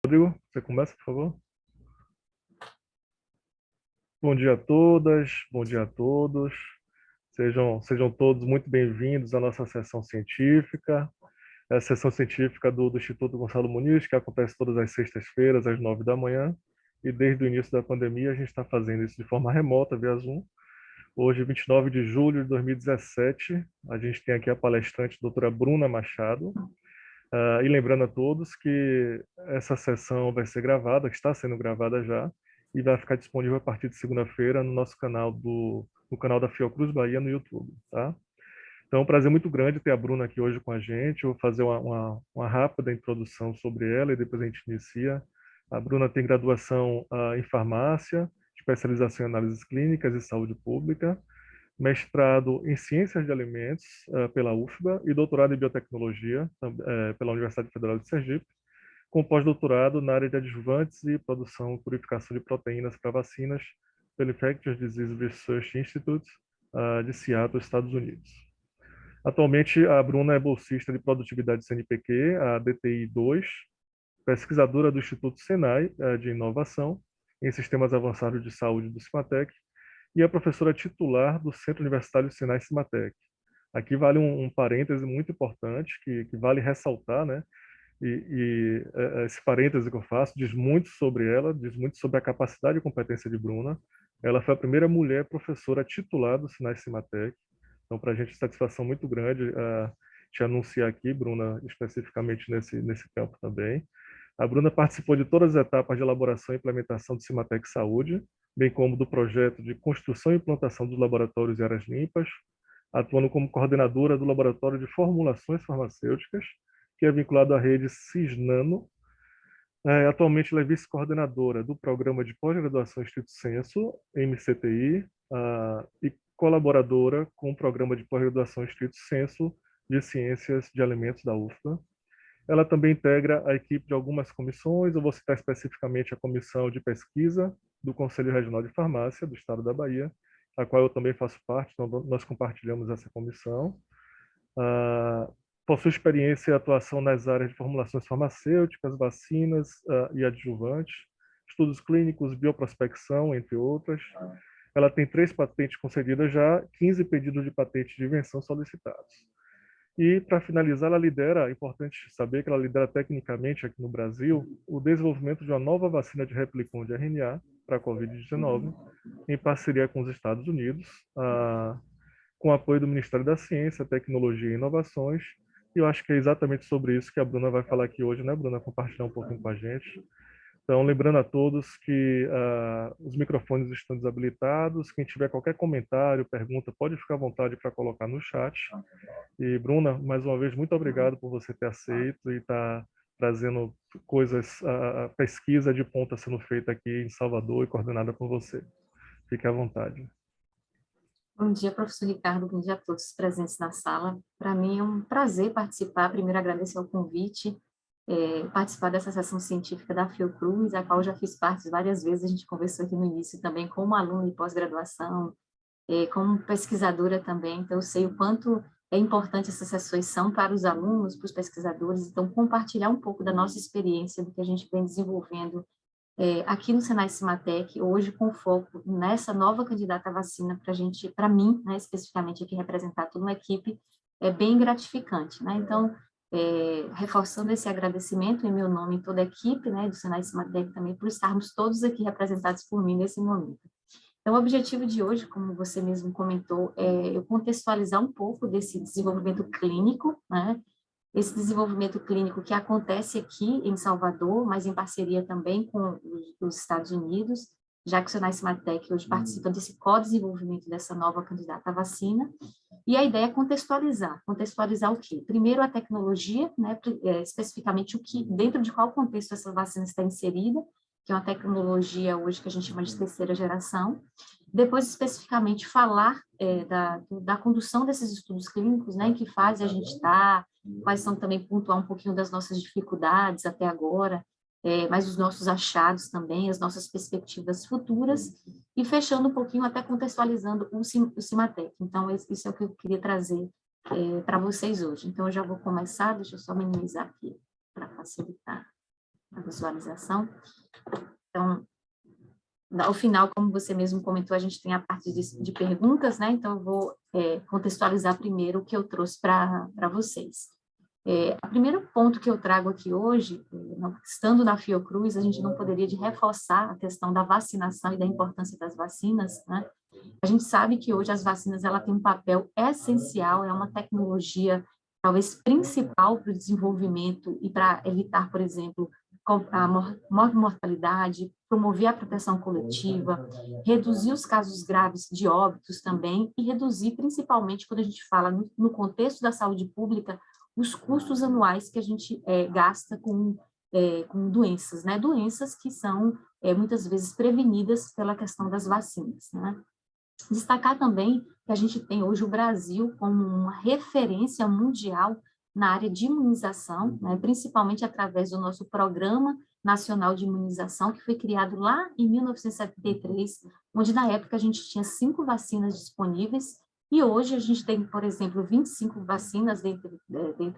Rodrigo, você começa, por favor? Bom dia a todas, bom dia a todos. Sejam todos muito bem-vindos à nossa sessão científica. É a sessão científica do Instituto Gonçalo Muniz, que acontece todas as sextas-feiras, às 9 da manhã. E desde o início da pandemia, a gente está fazendo isso de forma remota, via Zoom. Hoje, 29 de julho de 2017, a gente tem aqui a palestrante, doutora Bruna Machado. E lembrando a todos que essa sessão vai ser gravada, que está sendo gravada já, e vai ficar disponível a partir de segunda-feira no nosso canal no canal da Fiocruz Bahia no YouTube, tá? Então, é um prazer muito grande ter a Bruna aqui hoje com a gente. Eu vou fazer uma rápida introdução sobre ela e depois a gente inicia. A Bruna tem graduação em farmácia, especialização em análises clínicas e saúde pública, mestrado em Ciências de Alimentos pela UFBA e doutorado em Biotecnologia pela Universidade Federal de Sergipe, com pós-doutorado na área de adjuvantes e produção e purificação de proteínas para vacinas pelo Infectious Disease Research Institute de Seattle, Estados Unidos. Atualmente, a Bruna é bolsista de produtividade CNPq, a DTI 2, pesquisadora do Instituto Senai de Inovação em Sistemas Avançados de Saúde do CIMATEC e é professora titular do Centro Universitário Senai Cimatec. Aqui vale um parêntese muito importante que vale ressaltar, né? Esse parêntese que eu faço diz muito sobre ela, diz muito sobre a capacidade e competência de Bruna. Ela foi a primeira mulher professora titular do Senai Cimatec. Então, para a gente é satisfação muito grande te anunciar aqui, Bruna, especificamente nesse campo também. A Bruna participou de todas as etapas de elaboração e implementação do Cimatec Saúde, bem como do projeto de construção e implantação dos laboratórios e áreas limpas, atuando como coordenadora do Laboratório de Formulações Farmacêuticas, que é vinculado à rede Cisnano. Atualmente, ela é vice-coordenadora do Programa de Pós-Graduação Estrito Sensu, MCTI, e colaboradora com o Programa de Pós-Graduação Estrito Sensu de Ciências de Alimentos da UFBA. Ela também integra a equipe de algumas comissões, eu vou citar especificamente a Comissão de Pesquisa do Conselho Regional de Farmácia do Estado da Bahia, a qual eu também faço parte, então nós compartilhamos essa comissão. Possui experiência e atuação nas áreas de formulações farmacêuticas, vacinas e adjuvantes, estudos clínicos, bioprospecção, entre outras. Ela tem 3 patentes concedidas já, 15 pedidos de patente de invenção solicitados. E, para finalizar, ela lidera, é importante saber que ela lidera tecnicamente aqui no Brasil o desenvolvimento de uma nova vacina de replicon de RNA para a Covid-19, em parceria com os Estados Unidos, com apoio do Ministério da Ciência, Tecnologia e Inovações. E eu acho que é exatamente sobre isso que a Bruna vai falar aqui hoje, né, Bruna? Compartilhar um pouquinho com a gente. Então, lembrando a todos que os microfones estão desabilitados. Quem tiver qualquer comentário, pergunta, pode ficar à vontade para colocar no chat. E, Bruna, mais uma vez, muito obrigado por você ter aceito e estar trazendo coisas, a pesquisa de ponta sendo feita aqui em Salvador e coordenada por você. Fique à vontade. Bom dia, professor Ricardo, bom dia a todos presentes na sala. Para mim é um prazer participar, primeiro agradecer o convite, participar dessa sessão científica da Fiocruz, a qual já fiz parte várias vezes, a gente conversou aqui no início também como aluna de pós-graduação, como pesquisadora também, então eu sei o quanto é importante essas sessões são para os alunos, para os pesquisadores, então compartilhar um pouco da nossa experiência, do que a gente vem desenvolvendo aqui no Senai Cimatec, hoje com foco nessa nova candidata à vacina para gente, para mim, né, especificamente aqui representar toda uma equipe, é bem gratificante, né? Então, reforçando esse agradecimento em meu nome e toda a equipe, né, do Senai Cimatec também, por estarmos todos aqui representados por mim nesse momento. Então, o objetivo de hoje, como você mesmo comentou, é eu contextualizar um pouco desse desenvolvimento clínico, né, esse desenvolvimento clínico que acontece aqui em Salvador, mas em parceria também com os Estados Unidos, já que o Senai Cimatec hoje participa desse co-desenvolvimento dessa nova candidata à vacina, e a ideia é contextualizar o quê? Primeiro a tecnologia, né, especificamente o que, dentro de qual contexto essa vacina está inserida, que é uma tecnologia hoje que a gente chama de terceira geração, depois especificamente falar da condução desses estudos clínicos, né, em que fase a gente está, quais são também, pontuar um pouquinho das nossas dificuldades até agora, mas os nossos achados também, as nossas perspectivas futuras, e fechando um pouquinho, até contextualizando o Cimatec. Então, isso é o que eu queria trazer para vocês hoje. Então, eu já vou começar, deixa eu só minimizar aqui para facilitar. a visualização. Então, ao final, como você mesmo comentou, a gente tem a parte de perguntas, né? Então, eu vou contextualizar primeiro o que eu trouxe para vocês. O primeiro ponto que eu trago aqui hoje, estando na Fiocruz, a gente não poderia de reforçar a questão da vacinação e da importância das vacinas, né? A gente sabe que hoje as vacinas ela têm um papel essencial, é uma tecnologia talvez principal para o desenvolvimento e para evitar, por exemplo, a mortalidade, promover a proteção coletiva, reduzir os casos graves de óbitos também e reduzir, principalmente, quando a gente fala no contexto da saúde pública, os custos anuais que a gente gasta com doenças, né? Doenças que são muitas vezes prevenidas pela questão das vacinas, né? Destacar também que a gente tem hoje o Brasil como uma referência mundial na área de imunização, né, principalmente através do nosso Programa Nacional de Imunização, que foi criado lá em 1973, onde na época a gente tinha 5 vacinas disponíveis, e hoje a gente tem, por exemplo, 25 vacinas dentro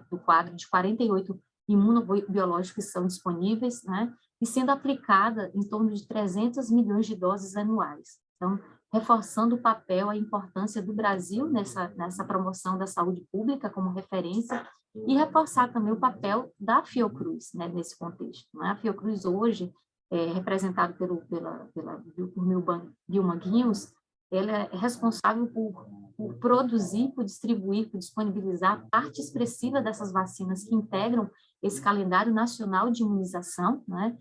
do quadro de 48 imunobiológicos que são disponíveis, né, e sendo aplicada em torno de 300 milhões de doses anuais. Então, reforçando o papel, a importância do Brasil nessa promoção da saúde pública como referência, e reforçar também o papel da Fiocruz, né, nesse contexto. Né? A Fiocruz hoje, representado por Vilma Guios, ela é responsável por produzir, por distribuir, por disponibilizar parte expressiva dessas vacinas que integram esse calendário nacional de imunização, né?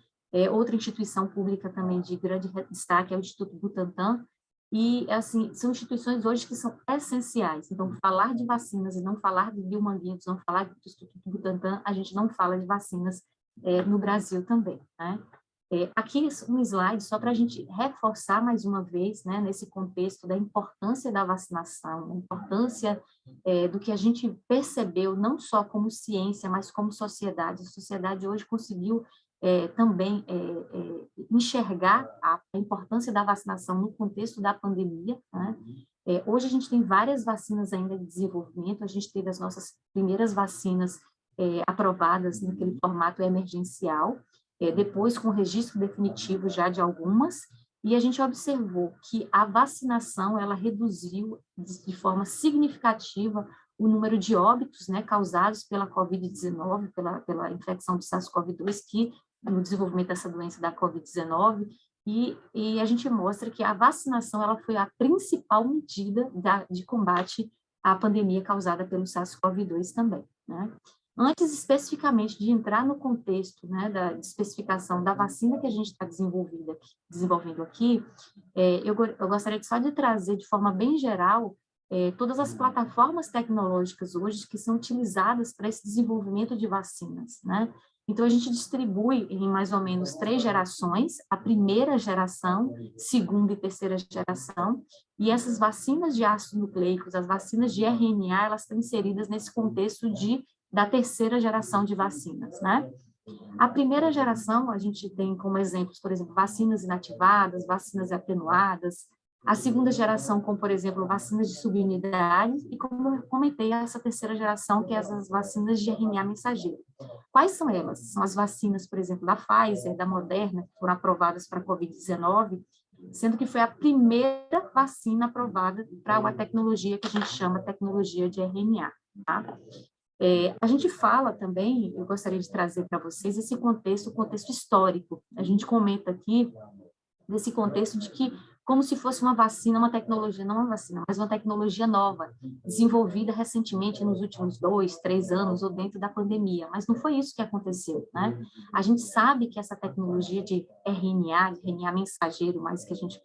Outra instituição pública também de grande destaque é o Instituto Butantan, e, assim, são instituições hoje que são essenciais. Então, falar de vacinas e não falar de Vilma Guios, não falar do Instituto Butantan, a gente não fala de vacinas no Brasil também, né? Aqui um slide só para a gente reforçar mais uma vez, né, nesse contexto da importância da vacinação, da importância do que a gente percebeu, não só como ciência, mas como sociedade. A sociedade hoje conseguiu também enxergar a importância da vacinação no contexto da pandemia, né? Hoje a gente tem várias vacinas ainda em desenvolvimento, a gente teve as nossas primeiras vacinas aprovadas naquele formato emergencial, depois com registro definitivo já de algumas, e a gente observou que a vacinação, ela reduziu de forma significativa o número de óbitos, né, causados pela Covid-19, pela infecção do SARS-CoV-2, que no desenvolvimento dessa doença da Covid-19, e a gente mostra que a vacinação ela foi a principal medida de combate à pandemia causada pelo SARS-CoV-2 também, né? Antes, especificamente, de entrar no contexto, né, da especificação da vacina que a gente está desenvolvendo aqui, eu gostaria só de trazer de forma bem geral todas as plataformas tecnológicas hoje que são utilizadas para esse desenvolvimento de vacinas, né? Então, a gente distribui em mais ou menos 3 gerações, a primeira geração, segunda e terceira geração, e essas vacinas de ácidos nucleicos, as vacinas de RNA, elas estão inseridas nesse contexto da terceira geração de vacinas, né? A primeira geração, a gente tem como exemplos, por exemplo, vacinas inativadas, vacinas atenuadas. A segunda geração, como, por exemplo, vacinas de subunidade, e como eu comentei, essa terceira geração, que é as vacinas de RNA mensageiro. Quais são elas? São as vacinas, por exemplo, da Pfizer, da Moderna, que foram aprovadas para a Covid-19, sendo que foi a primeira vacina aprovada para uma tecnologia que a gente chama tecnologia de RNA, tá? A gente fala também, eu gostaria de trazer para vocês esse contexto, o contexto histórico. A gente comenta aqui desse contexto de que como se fosse uma vacina, uma tecnologia, não uma vacina, mas uma tecnologia nova, desenvolvida recentemente nos últimos 2, 3 anos ou dentro da pandemia, mas não foi isso que aconteceu, né? A gente sabe que essa tecnologia de RNA mensageiro, mais que a gente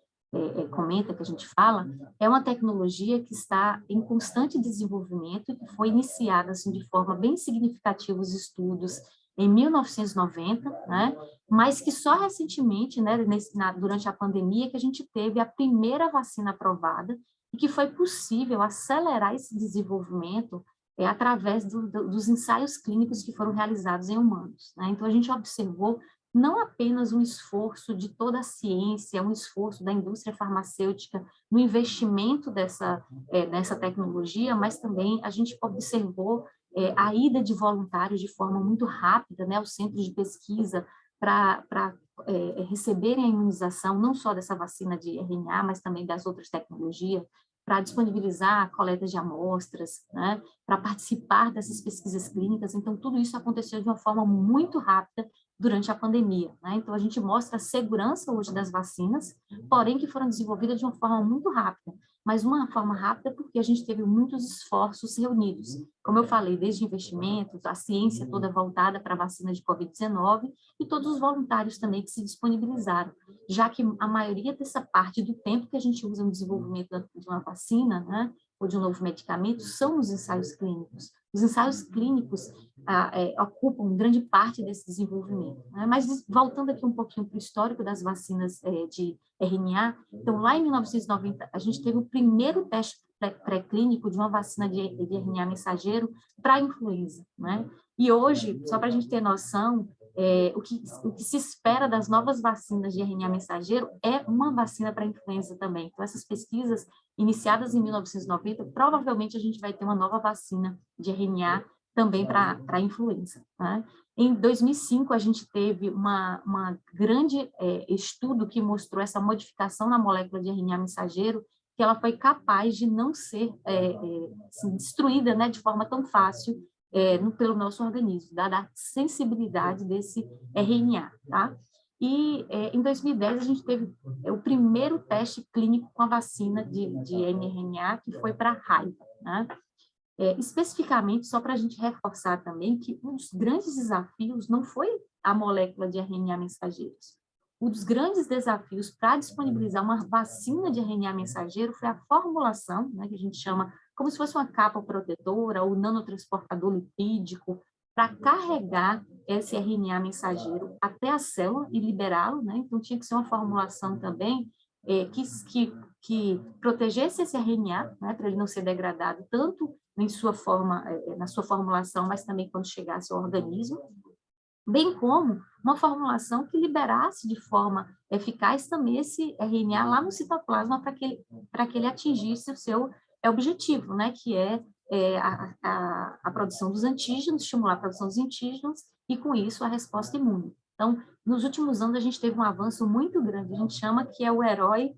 comenta, que a gente fala, é uma tecnologia que está em constante desenvolvimento e que foi iniciada assim, de forma bem significativa os estudos em 1990, né? Mas que só recentemente, né, durante a pandemia, que a gente teve a primeira vacina aprovada e que foi possível acelerar esse desenvolvimento através dos ensaios clínicos que foram realizados em humanos, né? Então, a gente observou não apenas um esforço de toda a ciência, um esforço da indústria farmacêutica no investimento nessa tecnologia, mas também a gente observou a ida de voluntários de forma muito rápida, né, aos centros de pesquisa, receberem a imunização, não só dessa vacina de RNA, mas também das outras tecnologias, para disponibilizar coletas de amostras, né, para participar dessas pesquisas clínicas. Então, tudo isso aconteceu de uma forma muito rápida durante a pandemia, né? Então, a gente mostra a segurança hoje das vacinas, porém que foram desenvolvidas de uma forma muito rápida, mas uma forma rápida porque a gente teve muitos esforços reunidos. Como eu falei, desde investimentos, a ciência toda voltada para a vacina de Covid-19 e todos os voluntários também que se disponibilizaram, já que a maioria dessa parte do tempo que a gente usa no desenvolvimento de uma vacina, né, ou de um novo medicamento, são os ensaios clínicos. Os ensaios clínicos ocupam grande parte desse desenvolvimento, né? Mas voltando aqui um pouquinho para o histórico das vacinas de RNA, então lá em 1990 a gente teve o primeiro teste pré-clínico de uma vacina de RNA mensageiro para a influenza, né? E hoje, só para a gente ter noção, o que se espera das novas vacinas de RNA mensageiro é uma vacina para a influenza também. Então, essas pesquisas iniciadas em 1990, provavelmente a gente vai ter uma nova vacina de RNA também para a influenza, né? Em 2005, a gente teve uma grande estudo que mostrou essa modificação na molécula de RNA mensageiro, que ela foi capaz de não ser assim, destruída, né, de forma tão fácil pelo nosso organismo, dada a sensibilidade desse RNA, tá? E em 2010 a gente teve o primeiro teste clínico com a vacina de mRNA, que foi para raiva, né? Especificamente, só para a gente reforçar também que um dos grandes desafios não foi a molécula de RNA mensageiros. Um dos grandes desafios para disponibilizar uma vacina de RNA mensageiro foi a formulação, né, que a gente chama como se fosse uma capa protetora ou nanotransportador lipídico, para carregar esse RNA mensageiro até a célula e liberá-lo, né? Então tinha que ser uma formulação também que protegesse esse RNA, né, para ele não ser degradado tanto em sua forma, na sua formulação, mas também quando chegasse ao organismo, bem como uma formulação que liberasse de forma eficaz também esse RNA lá no citoplasma para que ele atingisse o seu objetivo, né, que é a produção dos antígenos, estimular a produção dos antígenos e, com isso, a resposta imune. Então, nos últimos anos, a gente teve um avanço muito grande, a gente chama que é o herói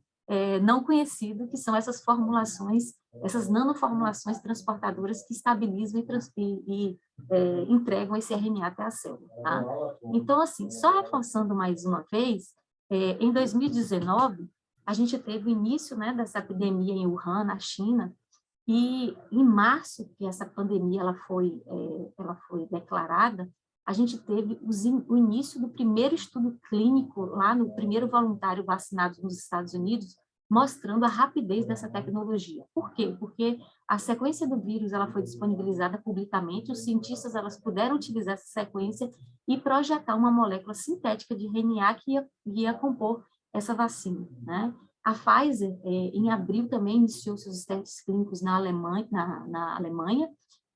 não conhecido, que são essas formulações, essas nanoformulações transportadoras que estabilizam e entregam esse RNA até a célula, tá? Então, assim, só reforçando mais uma vez, em 2019, a gente teve o início, né, dessa epidemia em Wuhan, na China, e em março, que essa pandemia ela foi declarada, a gente teve o início do primeiro estudo clínico lá no primeiro voluntário vacinado nos Estados Unidos, mostrando a rapidez dessa tecnologia. Por quê? Porque a sequência do vírus ela foi disponibilizada publicamente, os cientistas elas puderam utilizar essa sequência e projetar uma molécula sintética de RNA que ia compor essa vacina, né? A Pfizer, em abril, também iniciou seus testes clínicos na Alemanha,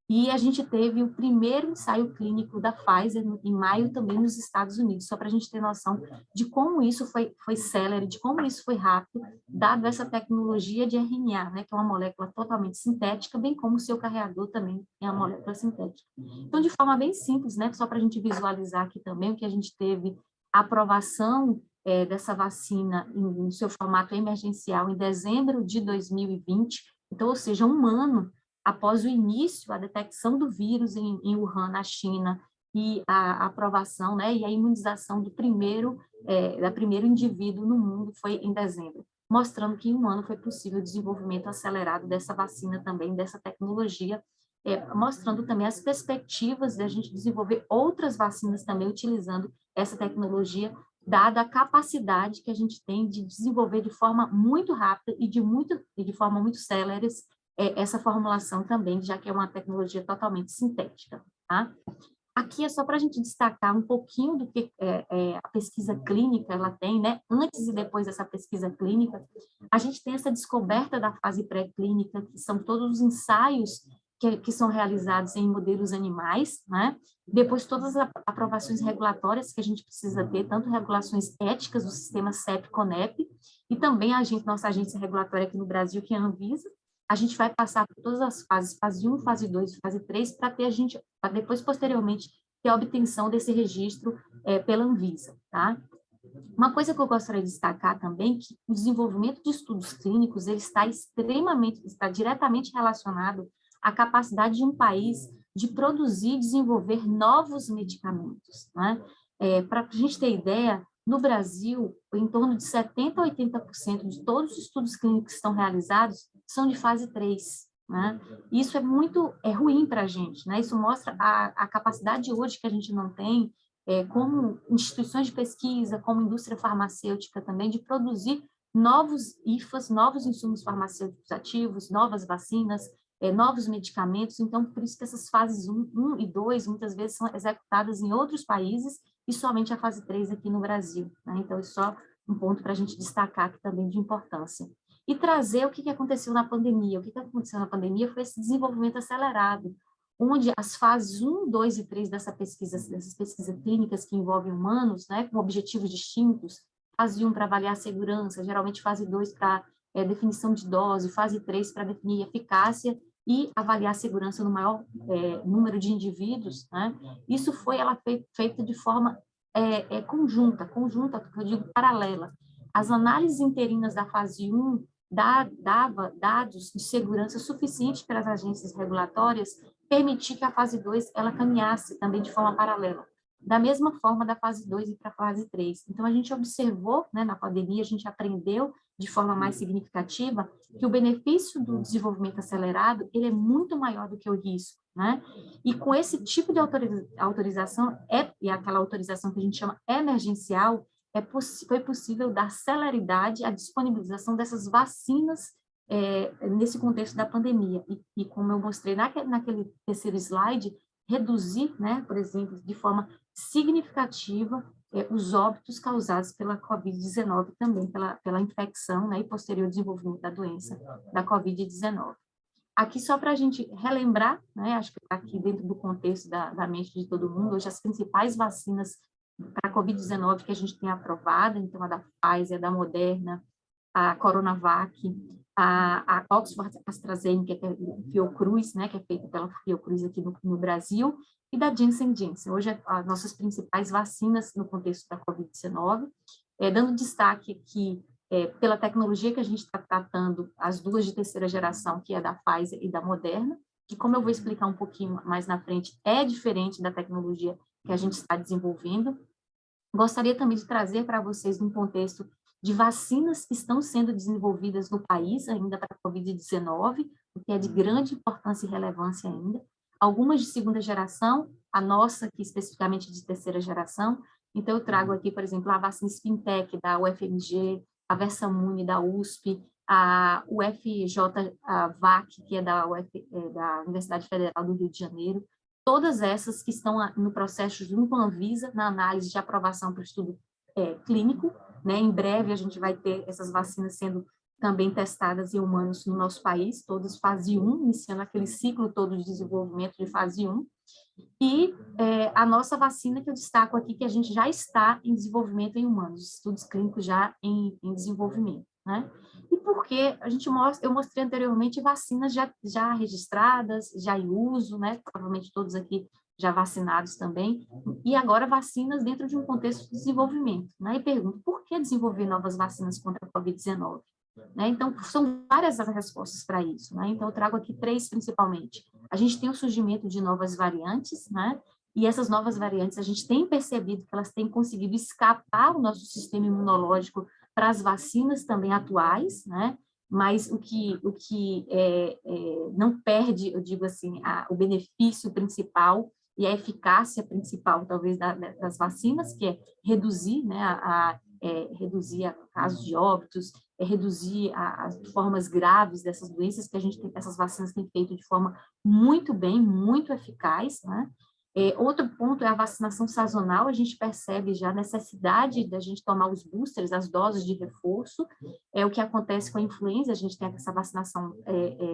e a gente teve o primeiro ensaio clínico da Pfizer em maio também nos Estados Unidos, só para a gente ter noção de como isso foi célere, de como isso foi rápido, dado essa tecnologia de RNA, né, que é uma molécula totalmente sintética, bem como o seu carregador também é uma molécula sintética. Então, de forma bem simples, né, só para a gente visualizar aqui também o que a gente teve a aprovação dessa vacina em seu formato emergencial em dezembro de 2020, então, ou seja, um ano após o início, a detecção do vírus em Wuhan, na China, e a aprovação, né, e a imunização do primeiro indivíduo no mundo foi em dezembro, mostrando que em um ano foi possível o desenvolvimento acelerado dessa vacina também, dessa tecnologia, mostrando também as perspectivas de a gente desenvolver outras vacinas também utilizando essa tecnologia, dada a capacidade que a gente tem de desenvolver de forma muito rápida e de forma muito célere essa formulação também, já que é uma tecnologia totalmente sintética, tá? Aqui é só para a gente destacar um pouquinho do que a pesquisa clínica ela tem, né? Antes e depois dessa pesquisa clínica, a gente tem essa descoberta da fase pré-clínica, que são todos os ensaios que são realizados em modelos animais, né? Depois, todas as aprovações regulatórias que a gente precisa ter, tanto regulações éticas do sistema CEP-CONEP, e também nossa agência regulatória aqui no Brasil, que é a Anvisa. A gente vai passar por todas as fases, fase 1, fase 2, fase 3, para depois, posteriormente, que é a obtenção desse registro pela Anvisa, tá? Uma coisa que eu gostaria de destacar também, que o desenvolvimento de estudos clínicos, ele está diretamente relacionado à capacidade de um país de produzir e desenvolver novos medicamentos, né? Para a gente ter ideia, no Brasil, em torno de 70% a 80% de todos os estudos clínicos que estão realizados são de fase 3, né? Isso é ruim para a gente, né? Isso mostra a capacidade hoje que a gente não tem, como instituições de pesquisa, como indústria farmacêutica também, de produzir novos IFAs, novos insumos farmacêuticos ativos, novas vacinas, novos medicamentos. Então, por isso que essas fases 1 e 2, muitas vezes, são executadas em outros países e somente a fase 3 aqui no Brasil, né? Então, é só um ponto para a gente destacar aqui também de importância. E trazer o que aconteceu na pandemia. O que aconteceu na pandemia foi esse desenvolvimento acelerado, onde as fases 1, 2 e 3 dessas pesquisas clínicas que envolvem humanos, né, com objetivos distintos, fase 1 para avaliar a segurança, geralmente fase 2 para definição de dose, fase 3 para definir eficácia e avaliar a segurança no maior número de indivíduos, né? Isso foi feita de forma conjunta, que eu digo paralela. As análises interinas da fase 1 dava dados de segurança suficientes para as agências regulatórias permitir que a fase 2 ela caminhasse também de forma paralela, da mesma forma da fase 2 e para a fase 3. Então, a gente observou, né, na pandemia, a gente aprendeu de forma mais significativa que o benefício do desenvolvimento acelerado ele é muito maior do que o risco, né? E com esse tipo de autorização, e aquela autorização que a gente chama emergencial, foi possível dar celeridade à disponibilização dessas vacinas nesse contexto da pandemia. E como eu mostrei naquele terceiro slide, reduzir, né, por exemplo, de forma significativa os óbitos causados pela Covid-19 também, pela infecção, né, e posterior desenvolvimento da doença da Covid-19. Aqui só para a gente relembrar, né, acho que aqui dentro do contexto da mente de todo mundo, hoje as principais vacinas para a Covid-19 que a gente tem aprovada, então a da Pfizer, a da Moderna, a Coronavac, a Oxford AstraZeneca, que é o Fiocruz, né, que é feita pela Fiocruz aqui no Brasil, e da Janssen Janssen. Hoje, as nossas principais vacinas no contexto da Covid-19, dando destaque aqui pela tecnologia que a gente está tratando, as duas de terceira geração, que é da Pfizer e da Moderna, que, como eu vou explicar um pouquinho mais na frente, é diferente da tecnologia que a gente está desenvolvendo. Gostaria também de trazer para vocês um contexto de vacinas que estão sendo desenvolvidas no país ainda para a Covid-19, o que é de grande importância e relevância ainda. Algumas de segunda geração, a nossa aqui especificamente de terceira geração. Então, eu trago aqui, por exemplo, a vacina Spintec da UFMG, a Versamune da USP, a UFJ-VAC, que é da Universidade Federal do Rio de Janeiro. Todas essas que estão no processo junto com a Anvisa, na análise de aprovação para o estudo clínico, né? Em breve a gente vai ter essas vacinas sendo também testadas em humanos no nosso país, todas fase 1, iniciando aquele ciclo todo de desenvolvimento de fase 1. E a nossa vacina que eu destaco aqui, que a gente já está em desenvolvimento em humanos, estudos clínicos já em desenvolvimento, né? E porque eu mostrei anteriormente vacinas já registradas, já em uso, né? Provavelmente todos aqui já vacinados também, e agora vacinas dentro de um contexto de desenvolvimento, né? E pergunto, por que desenvolver novas vacinas contra a Covid-19? Né? Então, são várias as respostas para isso, né? Então, eu trago aqui 3 principalmente. A gente tem o surgimento de novas variantes, né? E essas novas variantes, a gente tem percebido que elas têm conseguido escapar o nosso sistema imunológico para as vacinas também atuais, né? Mas o que não perde, eu digo assim, o benefício principal e a eficácia principal, talvez, das vacinas, que é reduzir, né, reduzir casos de óbitos, reduzir as formas graves dessas doenças que essas vacinas têm feito de forma muito bem, muito eficaz, né? Outro ponto é a vacinação sazonal. A gente percebe já a necessidade da gente tomar os boosters, as doses de reforço. É o que acontece com a influenza. A gente tem essa vacinação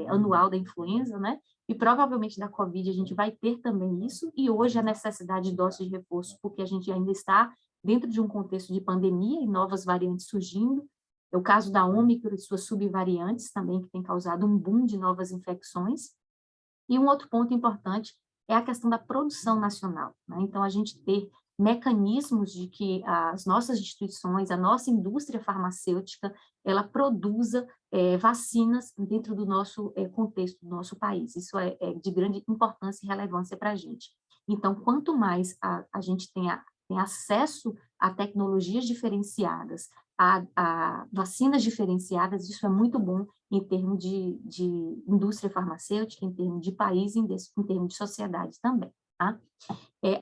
anual da influenza, né? E provavelmente da Covid a gente vai ter também isso. E hoje a necessidade de doses de reforço, porque a gente ainda está dentro de um contexto de pandemia e novas variantes surgindo. É o caso da Ômicron e suas subvariantes também, que tem causado um boom de novas infecções. E um outro ponto importante é a questão da produção nacional, né? Então, a gente ter mecanismos de que as nossas instituições, a nossa indústria farmacêutica, ela produza vacinas dentro do nosso contexto, do nosso país. Isso é de grande importância e relevância para a gente. Então, quanto mais a gente tem acesso a tecnologias diferenciadas, a vacinas diferenciadas, isso é muito bom em termos de indústria farmacêutica, em termos de país, em termos de sociedade também, tá?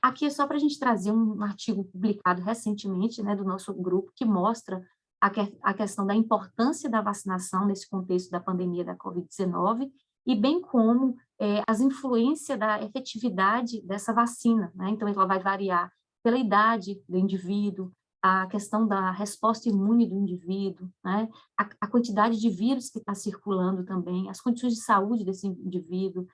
Aqui é só para a gente trazer um artigo publicado recentemente, né, do nosso grupo, que mostra a questão da importância da vacinação nesse contexto da pandemia da Covid-19, e bem como as influências da efetividade dessa vacina, né? Então, ela vai variar pela idade do indivíduo, a questão da resposta imune do indivíduo, né? A quantidade de vírus que está circulando também, as condições de saúde desse indivíduo.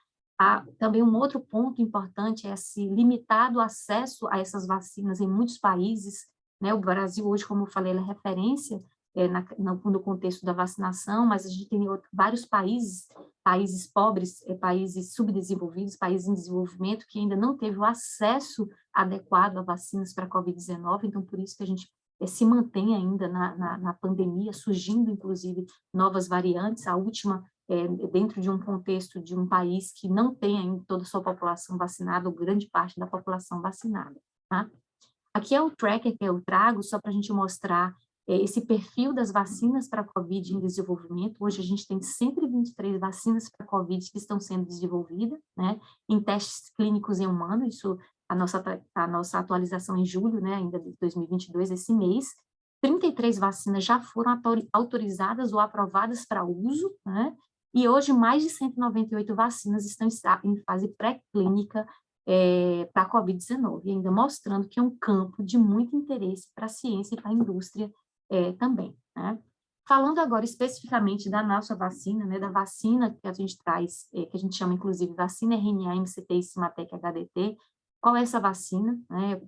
Também um outro ponto importante é esse limitado acesso a essas vacinas em muitos países, né? O Brasil hoje, como eu falei, ele é referência no contexto da vacinação, mas a gente tem vários países pobres, países subdesenvolvidos, países em desenvolvimento, que ainda não teve o acesso adequado a vacinas para a Covid-19, então por isso que a gente se mantém ainda na pandemia, surgindo inclusive novas variantes, a última dentro de um contexto de um país que não tem ainda toda a sua população vacinada, ou grande parte da população vacinada, tá? Aqui é o tracker que eu trago, só para a gente mostrar esse perfil das vacinas para a COVID em desenvolvimento. Hoje a gente tem 123 vacinas para a COVID que estão sendo desenvolvidas, né, em testes clínicos em humano, isso a nossa atualização em julho, né, ainda de 2022, esse mês. 33 vacinas já foram autorizadas ou aprovadas para uso, né, e hoje mais de 198 vacinas estão em fase pré-clínica para a Covid-19, ainda mostrando que é um campo de muito interesse para a ciência e para a indústria também, né? Falando agora especificamente da nossa vacina, né, da vacina que a gente traz, que a gente chama inclusive vacina RNA, MCT e Cimatec HDT, qual é essa vacina, né,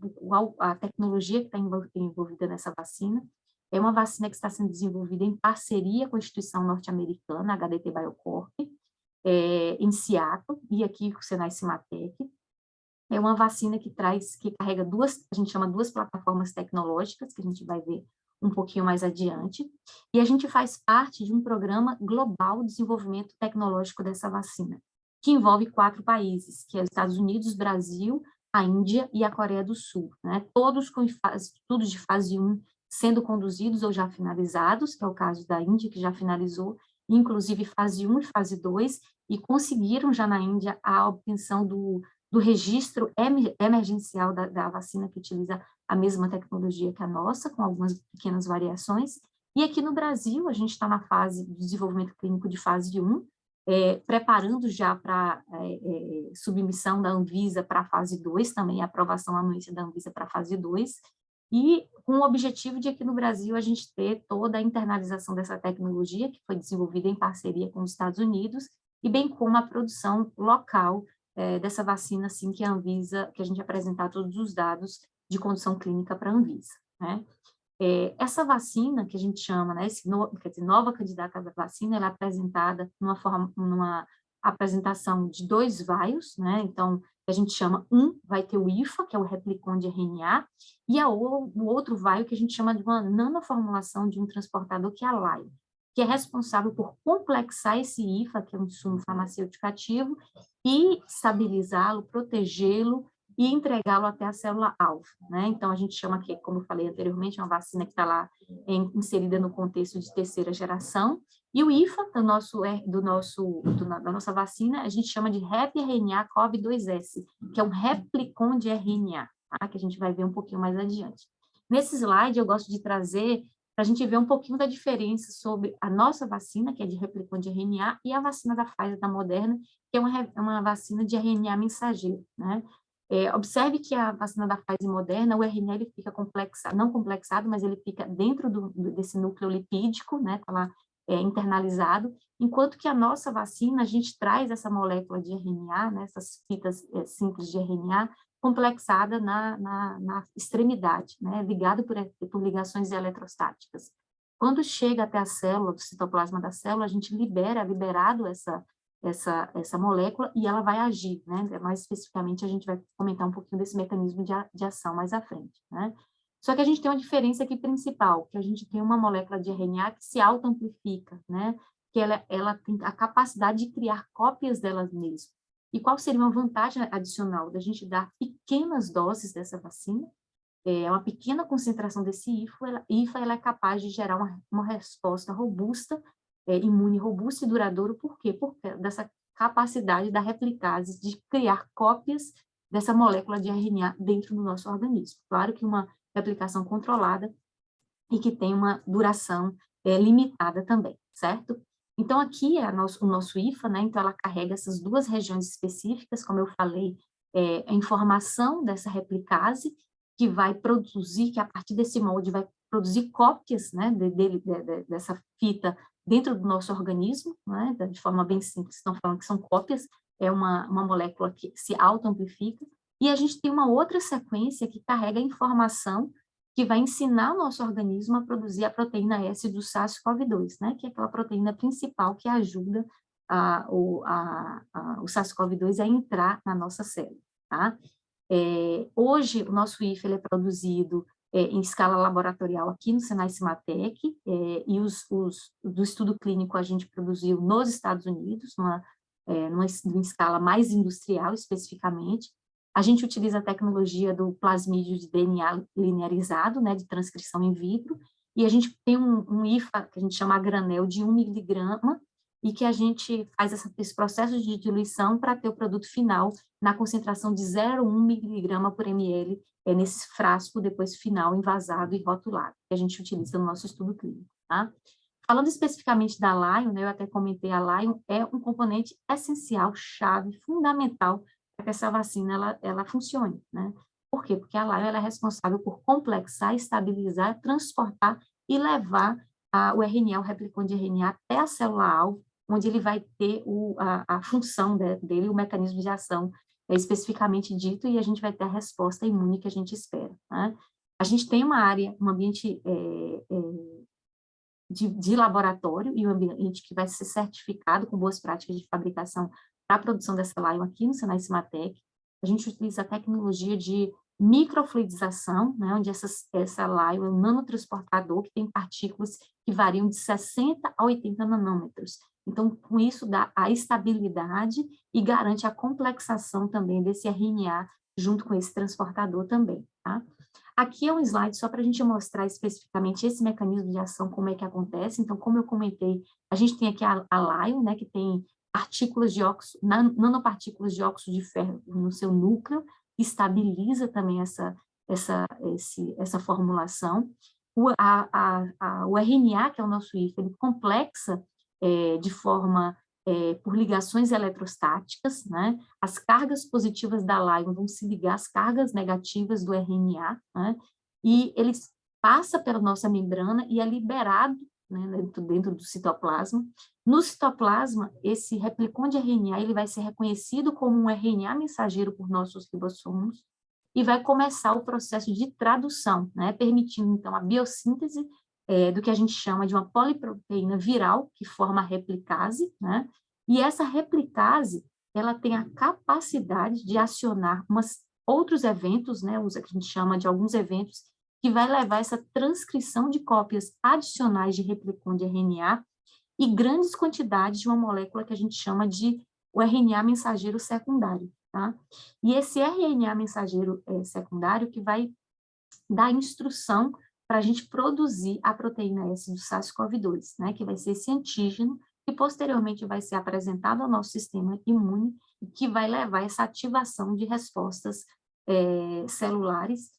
a tecnologia que está envolvida nessa vacina? É uma vacina que está sendo desenvolvida em parceria com a instituição norte-americana, HDT Biocorp, em Seattle, e aqui com o Senai Cimatec. É uma vacina que carrega a gente chama duas plataformas tecnológicas, que a gente vai ver um pouquinho mais adiante, e a gente faz parte de um programa global de desenvolvimento tecnológico dessa vacina, que envolve 4 países, que é os Estados Unidos, Brasil, a Índia e a Coreia do Sul, né? Todos com estudos de fase 1 sendo conduzidos ou já finalizados, que é o caso da Índia, que já finalizou, inclusive fase 1 e fase 2, e conseguiram já na Índia a obtenção do registro emergencial da vacina, que utiliza a mesma tecnologia que a nossa, com algumas pequenas variações. E aqui no Brasil, a gente está na fase de desenvolvimento clínico de fase 1, preparando já para submissão da Anvisa para a fase 2, também a aprovação anuência da Anvisa para a fase 2, e com o objetivo de aqui no Brasil a gente ter toda a internalização dessa tecnologia, que foi desenvolvida em parceria com os Estados Unidos, e bem como a produção local dessa vacina, assim que a Anvisa, que a gente apresentar todos os dados de condução clínica para a Anvisa, né? Essa vacina, que a gente chama, né, quer dizer, nova candidata à vacina, ela é apresentada numa apresentação de 2 vaios, né? Então, a gente chama, vai ter o IFA, que é o replicon de RNA, e o outro vaio que a gente chama de uma nanoformulação de um transportador, que é a LAI, que é responsável por complexar esse IFA, que é um insumo farmacêutico ativo, e estabilizá-lo, protegê-lo e entregá-lo até a célula-alvo, né? Então, a gente chama aqui, como eu falei anteriormente, uma vacina que está lá inserida no contexto de terceira geração, e o IFA da nossa vacina, a gente chama de REP-RNA CoV2S, que é um replicon de RNA, tá? Que a gente vai ver um pouquinho mais adiante. Nesse slide, eu gosto de trazer para a gente ver um pouquinho da diferença sobre a nossa vacina, que é de replicon de RNA, e a vacina da Pfizer, da Moderna, que é uma vacina de RNA mensageiro, né? Observe que a vacina da Pfizer Moderna, o RNA ele fica não complexado, mas ele fica dentro desse núcleo lipídico, né? Tá lá internalizado, enquanto que a nossa vacina, a gente traz essa molécula de RNA, né? Essas fitas simples de RNA, complexada na extremidade, né? Ligado por ligações eletrostáticas. Quando chega até a célula, do citoplasma da célula, a gente liberado essa molécula e ela vai agir, né? Mais especificamente, a gente vai comentar um pouquinho desse mecanismo de ação mais à frente, né? Só que a gente tem uma diferença aqui principal, que a gente tem uma molécula de RNA que se autoamplifica, né? Que ela tem a capacidade de criar cópias dela mesma. E qual seria uma vantagem adicional da gente dar pequenas doses dessa vacina? Uma pequena concentração desse IFA ela é capaz de gerar uma resposta robusta, imune robusta e duradouro. Por quê? Porque dessa capacidade da replicase de criar cópias dessa molécula de RNA dentro do nosso organismo. Claro que uma replicação controlada e que tem uma duração limitada também, certo? Então, aqui é o nosso IFA, né? Então, ela carrega essas duas regiões específicas, como eu falei, a informação dessa replicase, que vai produzir, que a partir desse molde vai produzir cópias, né, dessa fita dentro do nosso organismo, né, de forma bem simples, estão falando que são cópias, é uma molécula que se autoamplifica, e a gente tem uma outra sequência que carrega a informação que vai ensinar o nosso organismo a produzir a proteína S do SARS-CoV-2, né, que é aquela proteína principal que ajuda o SARS-CoV-2 a entrar na nossa célula, tá? Hoje, o nosso IFA ele é produzido em escala laboratorial aqui no Senai Cimatec, e do estudo clínico a gente produziu nos Estados Unidos, numa escala mais industrial, especificamente. A gente utiliza a tecnologia do plasmídio de DNA linearizado, né, de transcrição in vitro, e a gente tem um IFA, que a gente chama a granel, de 1 miligrama, e que a gente faz esse processo de diluição para ter o produto final na concentração de 0,1 miligrama por ml, nesse frasco depois final envasado e rotulado, que a gente utiliza no nosso estudo clínico, tá? Falando especificamente da Lion, né, eu até comentei, a Lion é um componente essencial, chave, fundamental para que essa vacina ela funcione, né? Por quê? Porque a Lion ela é responsável por complexar, estabilizar, transportar e levar o RNA, o replicante de RNA, até a célula-alvo, onde ele vai ter a função dele, o mecanismo de ação especificamente dito, e a gente vai ter a resposta imune que a gente espera, né? A gente tem uma área, um ambiente de laboratório e um ambiente que vai ser certificado com boas práticas de fabricação para a produção dessa Lion aqui no Senai Cimatec. A gente utiliza a tecnologia de microfluidização, né, onde essa Lion é um nanotransportador que tem partículas que variam de 60 a 80 nanômetros. Então, com isso, dá a estabilidade e garante a complexação também desse RNA junto com esse transportador também, tá? Aqui é um slide só para a gente mostrar especificamente esse mecanismo de ação, como é que acontece. Então, como eu comentei, a gente tem aqui a Lion, né, que tem partículas de óxido, nanopartículas de óxido de ferro no seu núcleo, que estabiliza também essa formulação. O RNA, que é o nosso IFA, ele complexa de forma por ligações eletrostáticas, né? As cargas positivas da Lion vão se ligar às cargas negativas do RNA, né? E ele passa pela nossa membrana e é liberado, né, dentro do citoplasma. No citoplasma, esse replicon de RNA ele vai ser reconhecido como um RNA mensageiro por nossos ribossomos e vai começar o processo de tradução, né, permitindo, então, a biossíntese do que a gente chama de uma poliproteína viral, que forma a replicase, né? E essa replicase, ela tem a capacidade de acionar outros eventos, né? Que a gente chama de alguns eventos, que vai levar essa transcrição de cópias adicionais de replicon de RNA e grandes quantidades de uma molécula que a gente chama de o RNA mensageiro secundário, tá? E esse RNA mensageiro secundário que vai dar instrução para a gente produzir a proteína S do SARS-CoV-2, né, que vai ser esse antígeno, que posteriormente vai ser apresentado ao nosso sistema imune e que vai levar essa ativação de respostas celulares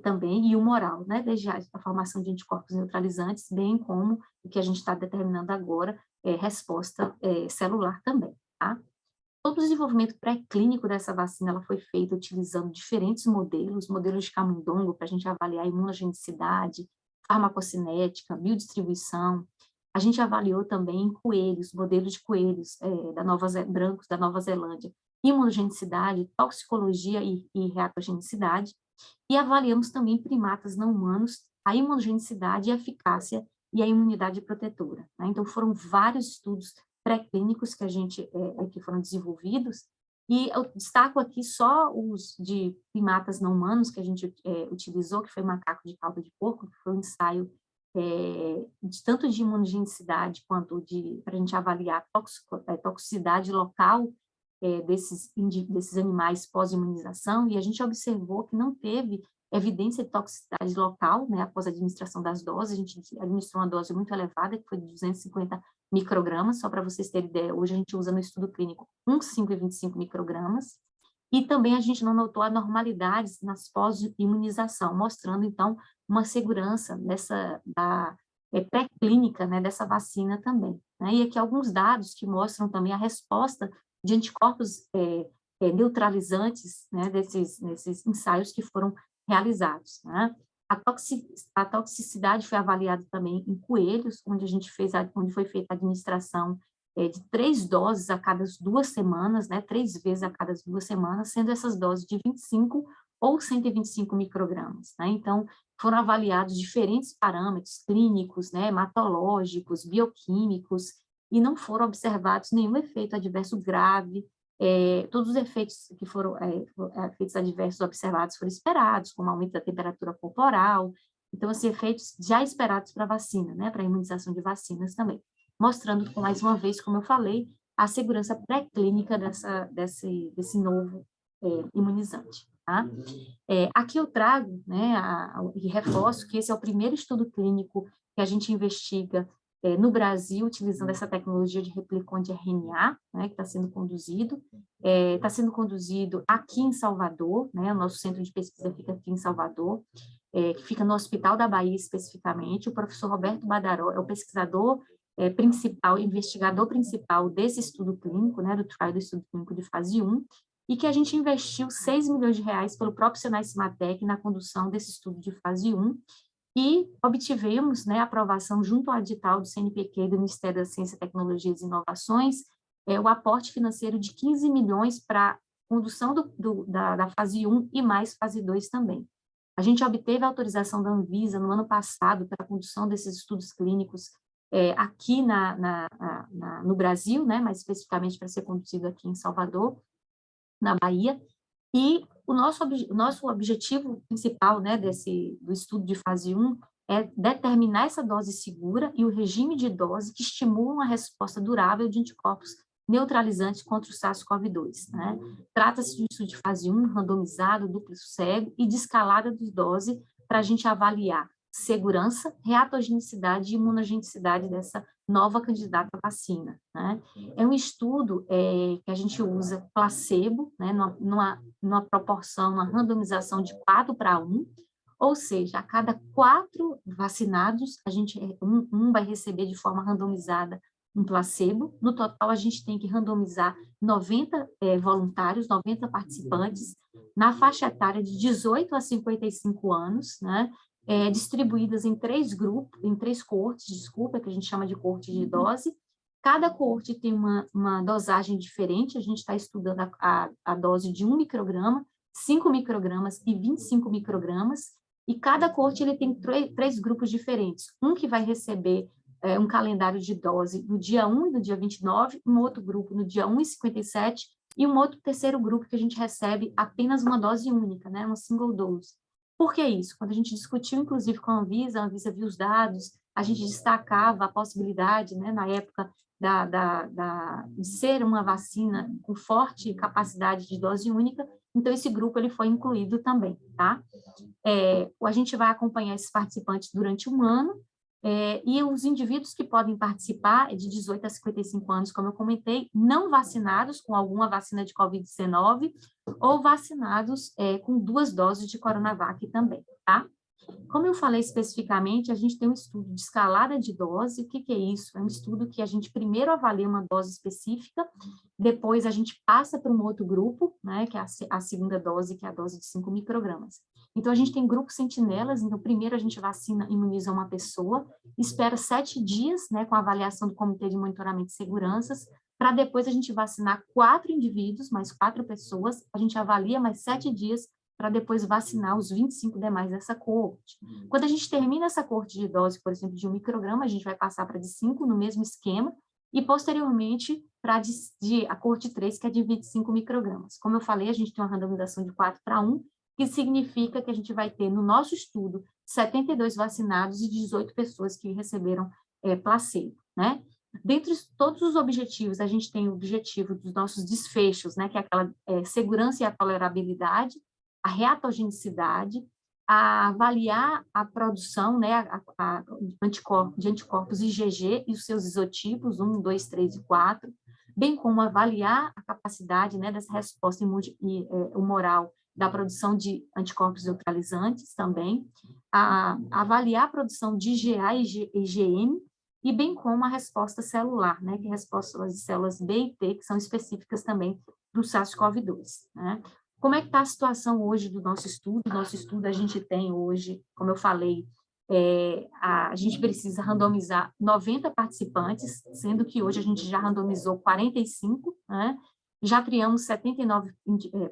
também e humoral, né, desde a formação de anticorpos neutralizantes, bem como o que a gente está determinando agora, resposta celular também, tá? Todo o desenvolvimento pré-clínico dessa vacina ela foi feito utilizando diferentes modelos de camundongo para a gente avaliar a imunogenicidade, farmacocinética, biodistribuição. A gente avaliou também coelhos, modelos de coelhos brancos da Nova Zelândia, imunogenicidade, toxicologia e reatogenicidade. E avaliamos também em primatas não humanos a imunogenicidade e a eficácia e a imunidade protetora, né? Então, foram vários estudos pré-clínicos que foram desenvolvidos, e eu destaco aqui só os de primatas não humanos que a gente utilizou, que foi macaco de cauda de porco, que foi um ensaio tanto de imunogenicidade quanto para a gente avaliar a toxicidade local desses animais pós-imunização, e a gente observou que não teve evidência de toxicidade local, né, após a administração das doses. A gente administrou uma dose muito elevada, que foi de 250 microgramas, só para vocês terem ideia, hoje a gente usa no estudo clínico 5 e 25 microgramas, e também a gente não notou anormalidades nas pós-imunização, mostrando, então, uma segurança pré-clínica, né, dessa vacina também. Né? E aqui alguns dados que mostram também a resposta de anticorpos neutralizantes, né, nesses ensaios que foram realizados. Né? A toxicidade foi avaliada também em coelhos, onde foi feita a administração de 3 doses a cada 2 semanas, né, 3 vezes a cada 2 semanas, sendo essas doses de 25 ou 125 microgramas. Né? Então, foram avaliados diferentes parâmetros clínicos, né, hematológicos, bioquímicos, e não foram observados nenhum efeito adverso grave. Todos os efeitos que foram efeitos adversos observados foram esperados, como aumento da temperatura corporal. Então, assim, efeitos já esperados para a vacina, né, para a imunização de vacinas também, mostrando, mais uma vez, como eu falei, a segurança pré-clínica desse novo imunizante. Tá? Aqui eu trago, né, e reforço que esse é o primeiro estudo clínico que a gente investiga no Brasil, utilizando essa tecnologia de replicon de RNA, né, que está sendo conduzido. Está sendo conduzido aqui em Salvador, né, o nosso centro de pesquisa fica aqui em Salvador, que fica no Hospital da Bahia especificamente. O professor Roberto Badaró é o pesquisador principal, investigador principal desse estudo clínico, né, do trial do estudo clínico de fase 1, e que a gente investiu 6 milhões de reais pelo próprio Senai Cimatec na condução desse estudo de fase 1, e obtivemos, né, aprovação junto ao edital do CNPq, do Ministério da Ciência, Tecnologias e Inovações, o aporte financeiro de 15 milhões para a condução da fase 1 e mais fase 2 também. A gente obteve a autorização da Anvisa no ano passado para a condução desses estudos clínicos aqui no Brasil, né, mais especificamente para ser conduzido aqui em Salvador, na Bahia, e o nosso objetivo principal, né, do estudo de fase 1 é determinar essa dose segura e o regime de dose que estimulam a resposta durável de anticorpos neutralizantes contra o SARS-CoV-2. Né? Trata-se de um estudo de fase 1, randomizado, duplo cego e de escalada de dose para a gente avaliar segurança, reatogenicidade e imunogenicidade dessa nova candidata à vacina. Né? É um estudo que a gente usa placebo, né, numa proporção, uma randomização de 4:1, ou seja, a cada 4 vacinados, um vai receber de forma randomizada um placebo. No total, a gente tem que randomizar 90 voluntários, 90 participantes, na faixa etária de 18 a 55 anos, né, distribuídas em 3 grupos, em 3 coortes, desculpa, que a gente chama de coorte de dose. Cada coorte tem uma dosagem diferente, a gente está estudando a dose de 1 micrograma, 5 microgramas e 25 microgramas, e cada coorte ele tem 3 grupos diferentes. Um que vai receber um calendário de dose no dia 1 e no dia 29, um outro grupo no dia 1 e 57, e um outro terceiro grupo que a gente recebe apenas uma dose única, né, uma single dose. Por que isso? Quando a gente discutiu, inclusive, com a Anvisa viu os dados, a gente destacava a possibilidade, né, na época, de ser uma vacina com forte capacidade de dose única, então esse grupo ele foi incluído também, tá? A gente vai acompanhar esses participantes durante um ano, e os indivíduos que podem participar de 18 a 55 anos, como eu comentei, não vacinados com alguma vacina de Covid-19 ou vacinados com 2 doses de Coronavac também, tá? Como eu falei especificamente, a gente tem um estudo de escalada de dose. O que é isso? É um estudo que a gente primeiro avalia uma dose específica, depois a gente passa para um outro grupo, né, que é a segunda dose, que é a dose de 5 microgramas. Então, a gente tem grupos sentinelas, então, primeiro a gente vacina, imuniza uma pessoa, espera 7 dias, né, com a avaliação do Comitê de Monitoramento de Seguranças, para depois a gente vacinar 4 indivíduos, mais 4 pessoas, a gente avalia mais 7 dias, para depois vacinar os 25 demais dessa coorte. Quando a gente termina essa coorte de dose, por exemplo, de 1 micrograma, a gente vai passar para de 5 no mesmo esquema, e, posteriormente, para a corte 3, que é de 25 microgramas. Como eu falei, a gente tem uma randomização de 4:1, que significa que a gente vai ter, no nosso estudo, 72 vacinados e 18 pessoas que receberam placebo, né? Dentre todos os objetivos, a gente tem o objetivo dos nossos desfechos, né, que é aquela segurança e a tolerabilidade, a reatogenicidade, a avaliar a produção, né, de anticorpos IgG e os seus isotipos, 1, 2, 3 e 4, bem como avaliar a capacidade, né, dessa resposta humoral da produção de anticorpos neutralizantes também, a avaliar a produção de IgA e IgM, e bem como a resposta celular, né, que é a resposta de células B e T, que são específicas também do SARS-CoV-2, né? Como é que está a situação hoje do nosso estudo? Nosso estudo a gente tem hoje, como eu falei, a gente precisa randomizar 90 participantes, sendo que hoje a gente já randomizou 45, né? Já triamos 79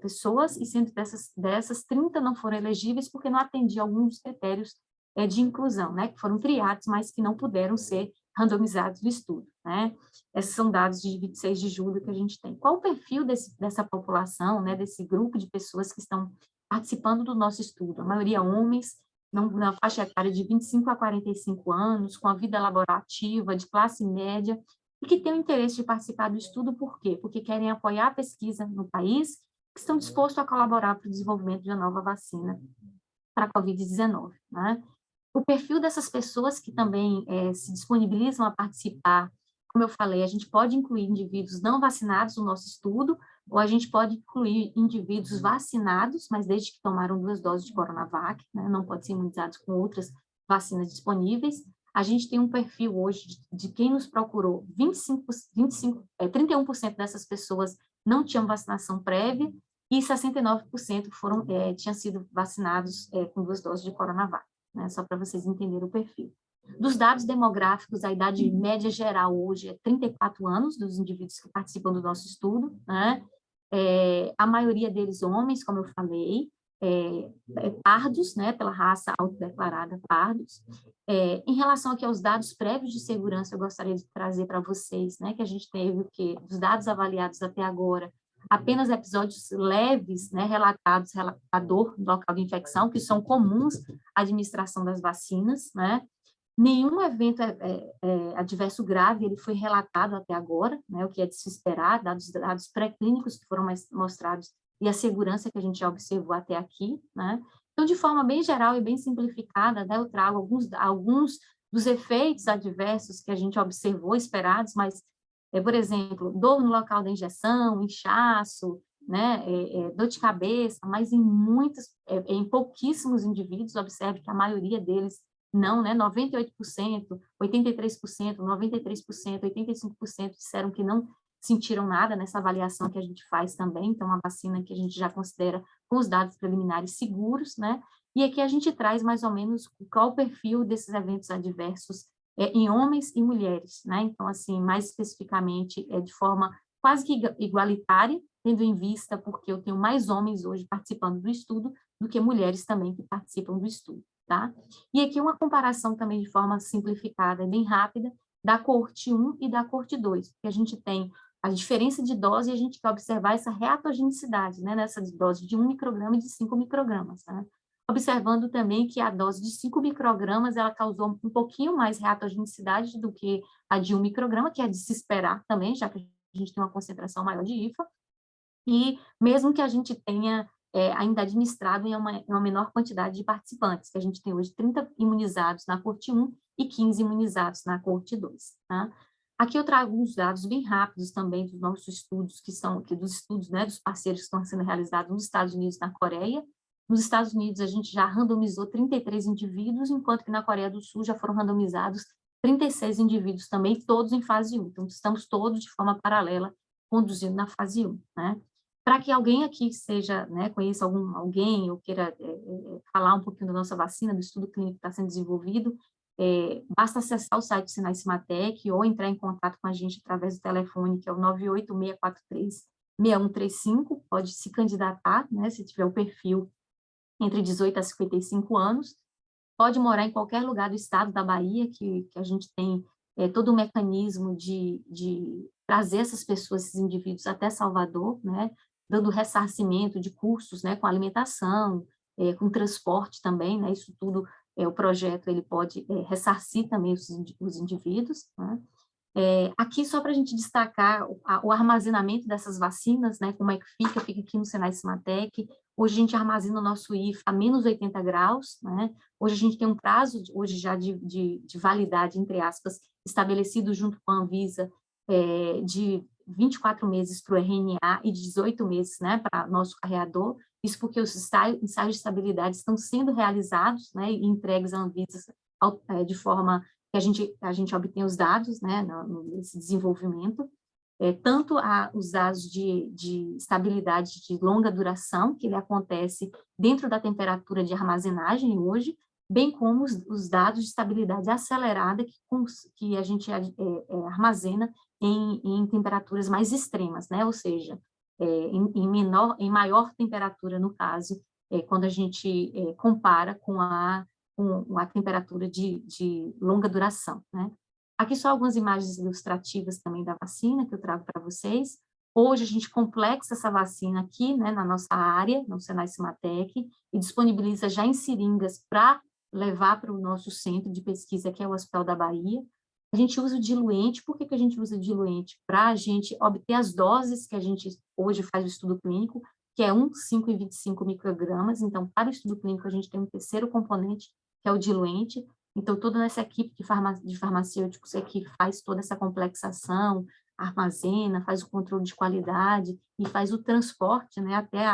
pessoas, e sendo dessas 30 não foram elegíveis porque não atendiam alguns dos critérios de inclusão, né? Que foram triados, mas que não puderam ser randomizados no estudo, né? Esses são dados de 26 de julho que a gente tem. Qual o perfil dessa população, né, desse grupo de pessoas que estão participando do nosso estudo? A maioria homens, na faixa etária de 25 a 45 anos, com a vida laboral ativa, de classe média, e que têm o interesse de participar do estudo, por quê? Porque querem apoiar a pesquisa no país, que estão dispostos a colaborar para o desenvolvimento de uma nova vacina para a Covid-19, né? O perfil dessas pessoas que também se disponibilizam a participar, como eu falei, a gente pode incluir indivíduos não vacinados no nosso estudo, ou a gente pode incluir indivíduos vacinados, mas desde que tomaram 2 doses de Coronavac, né, não pode ser imunizados com outras vacinas disponíveis. A gente tem um perfil hoje de quem nos procurou, 31% dessas pessoas não tinham vacinação prévia, e 69% tinham sido vacinados com 2 doses de Coronavac, né, só para vocês entenderem o perfil. Dos dados demográficos, a idade média geral hoje é 34 anos dos indivíduos que participam do nosso estudo, né? A maioria deles homens, como eu falei, pardos, né, pela raça autodeclarada pardos. Em relação aqui aos dados prévios de segurança, eu gostaria de trazer para vocês, né, que a gente teve o quê? Dos dados avaliados até agora, apenas episódios leves, né, relatados a dor no local de infecção, que são comuns à administração das vacinas, né? Nenhum evento adverso grave ele foi relatado até agora, né, o que é de se esperar, dados pré-clínicos que foram mostrados e a segurança que a gente já observou até aqui, né? Então, de forma bem geral e bem simplificada, né, eu trago alguns dos efeitos adversos que a gente observou, esperados, mas, por exemplo, dor no local da injeção, inchaço, né, dor de cabeça, mas em pouquíssimos indivíduos, observe que a maioria deles não, né, 98%, 83%, 93%, 85% disseram que não sentiram nada nessa avaliação que a gente faz também, então uma vacina que a gente já considera com os dados preliminares seguros, né, e aqui a gente traz mais ou menos qual o perfil desses eventos adversos em homens e mulheres, né, então assim, mais especificamente de forma quase que igualitária, tendo em vista porque eu tenho mais homens hoje participando do estudo do que mulheres também que participam do estudo. Tá? E aqui uma comparação também de forma simplificada, bem rápida, da coorte 1 e da coorte 2, porque a gente tem a diferença de dose e a gente quer observar essa reatogenicidade, né, nessa dose de 1 micrograma e de 5 microgramas, né? Observando também que a dose de 5 microgramas, ela causou um pouquinho mais reatogenicidade do que a de 1 micrograma, que é de se esperar também, já que a gente tem uma concentração maior de IFA, e mesmo que a gente tenha ainda administrado em uma menor quantidade de participantes, que a gente tem hoje 30 imunizados na coorte 1 e 15 imunizados na coorte 2. Tá? Aqui eu trago uns dados bem rápidos também dos nossos estudos, que são aqui dos estudos, né, dos parceiros que estão sendo realizados nos Estados Unidos e na Coreia. Nos Estados Unidos, a gente já randomizou 33 indivíduos, enquanto que na Coreia do Sul já foram randomizados 36 indivíduos também, todos em fase 1. Então, estamos todos de forma paralela conduzindo na fase 1, né? Para que alguém aqui seja, né, conheça alguém ou queira falar um pouquinho da nossa vacina, do estudo clínico que está sendo desenvolvido, basta acessar o site Sinai Cimatec ou entrar em contato com a gente através do telefone, que é o 98643-6135, pode se candidatar, né, se tiver o perfil entre 18 a 55 anos, pode morar em qualquer lugar do estado da Bahia, que a gente tem todo o mecanismo de trazer essas pessoas, esses indivíduos até Salvador, né, dando ressarcimento de custos, né, com alimentação, com transporte também, né, isso tudo, o projeto ele pode ressarcir também os indivíduos, né. Aqui, só para a gente destacar o armazenamento dessas vacinas, né, como é que fica aqui no Senai Cimatec. Hoje a gente armazena o nosso IFA a menos 80 graus, né? Hoje a gente tem um prazo, hoje já de validade, entre aspas, estabelecido junto com a Anvisa, de 24 meses para o RNA e de 18 meses, né, para nosso carreador. Isso porque os ensaios de estabilidade estão sendo realizados, né, e entregues à Anvisa de forma que a gente obtém os dados, né, nesse desenvolvimento, tanto os dados de estabilidade de longa duração, que ele acontece dentro da temperatura de armazenagem hoje, bem como os dados de estabilidade acelerada que a gente armazena em temperaturas mais extremas, né, ou seja, em maior temperatura, no caso, quando a gente compara com a temperatura de longa duração, né? Aqui só algumas imagens ilustrativas também da vacina que eu trago para vocês. Hoje a gente complexa essa vacina aqui, né, na nossa área, no Senai Cimatec, e disponibiliza já em seringas para levar para o nosso centro de pesquisa, que é o Hospital da Bahia. A gente usa o diluente. Por que a gente usa o diluente? Para a gente obter as doses que a gente hoje faz o estudo clínico, que é 1, 5 e 25 microgramas. Então, para o estudo clínico, a gente tem um terceiro componente, que é o diluente. Então, toda essa equipe de farmacêuticos é que faz toda essa complexação, armazena, faz o controle de qualidade e faz o transporte, né, até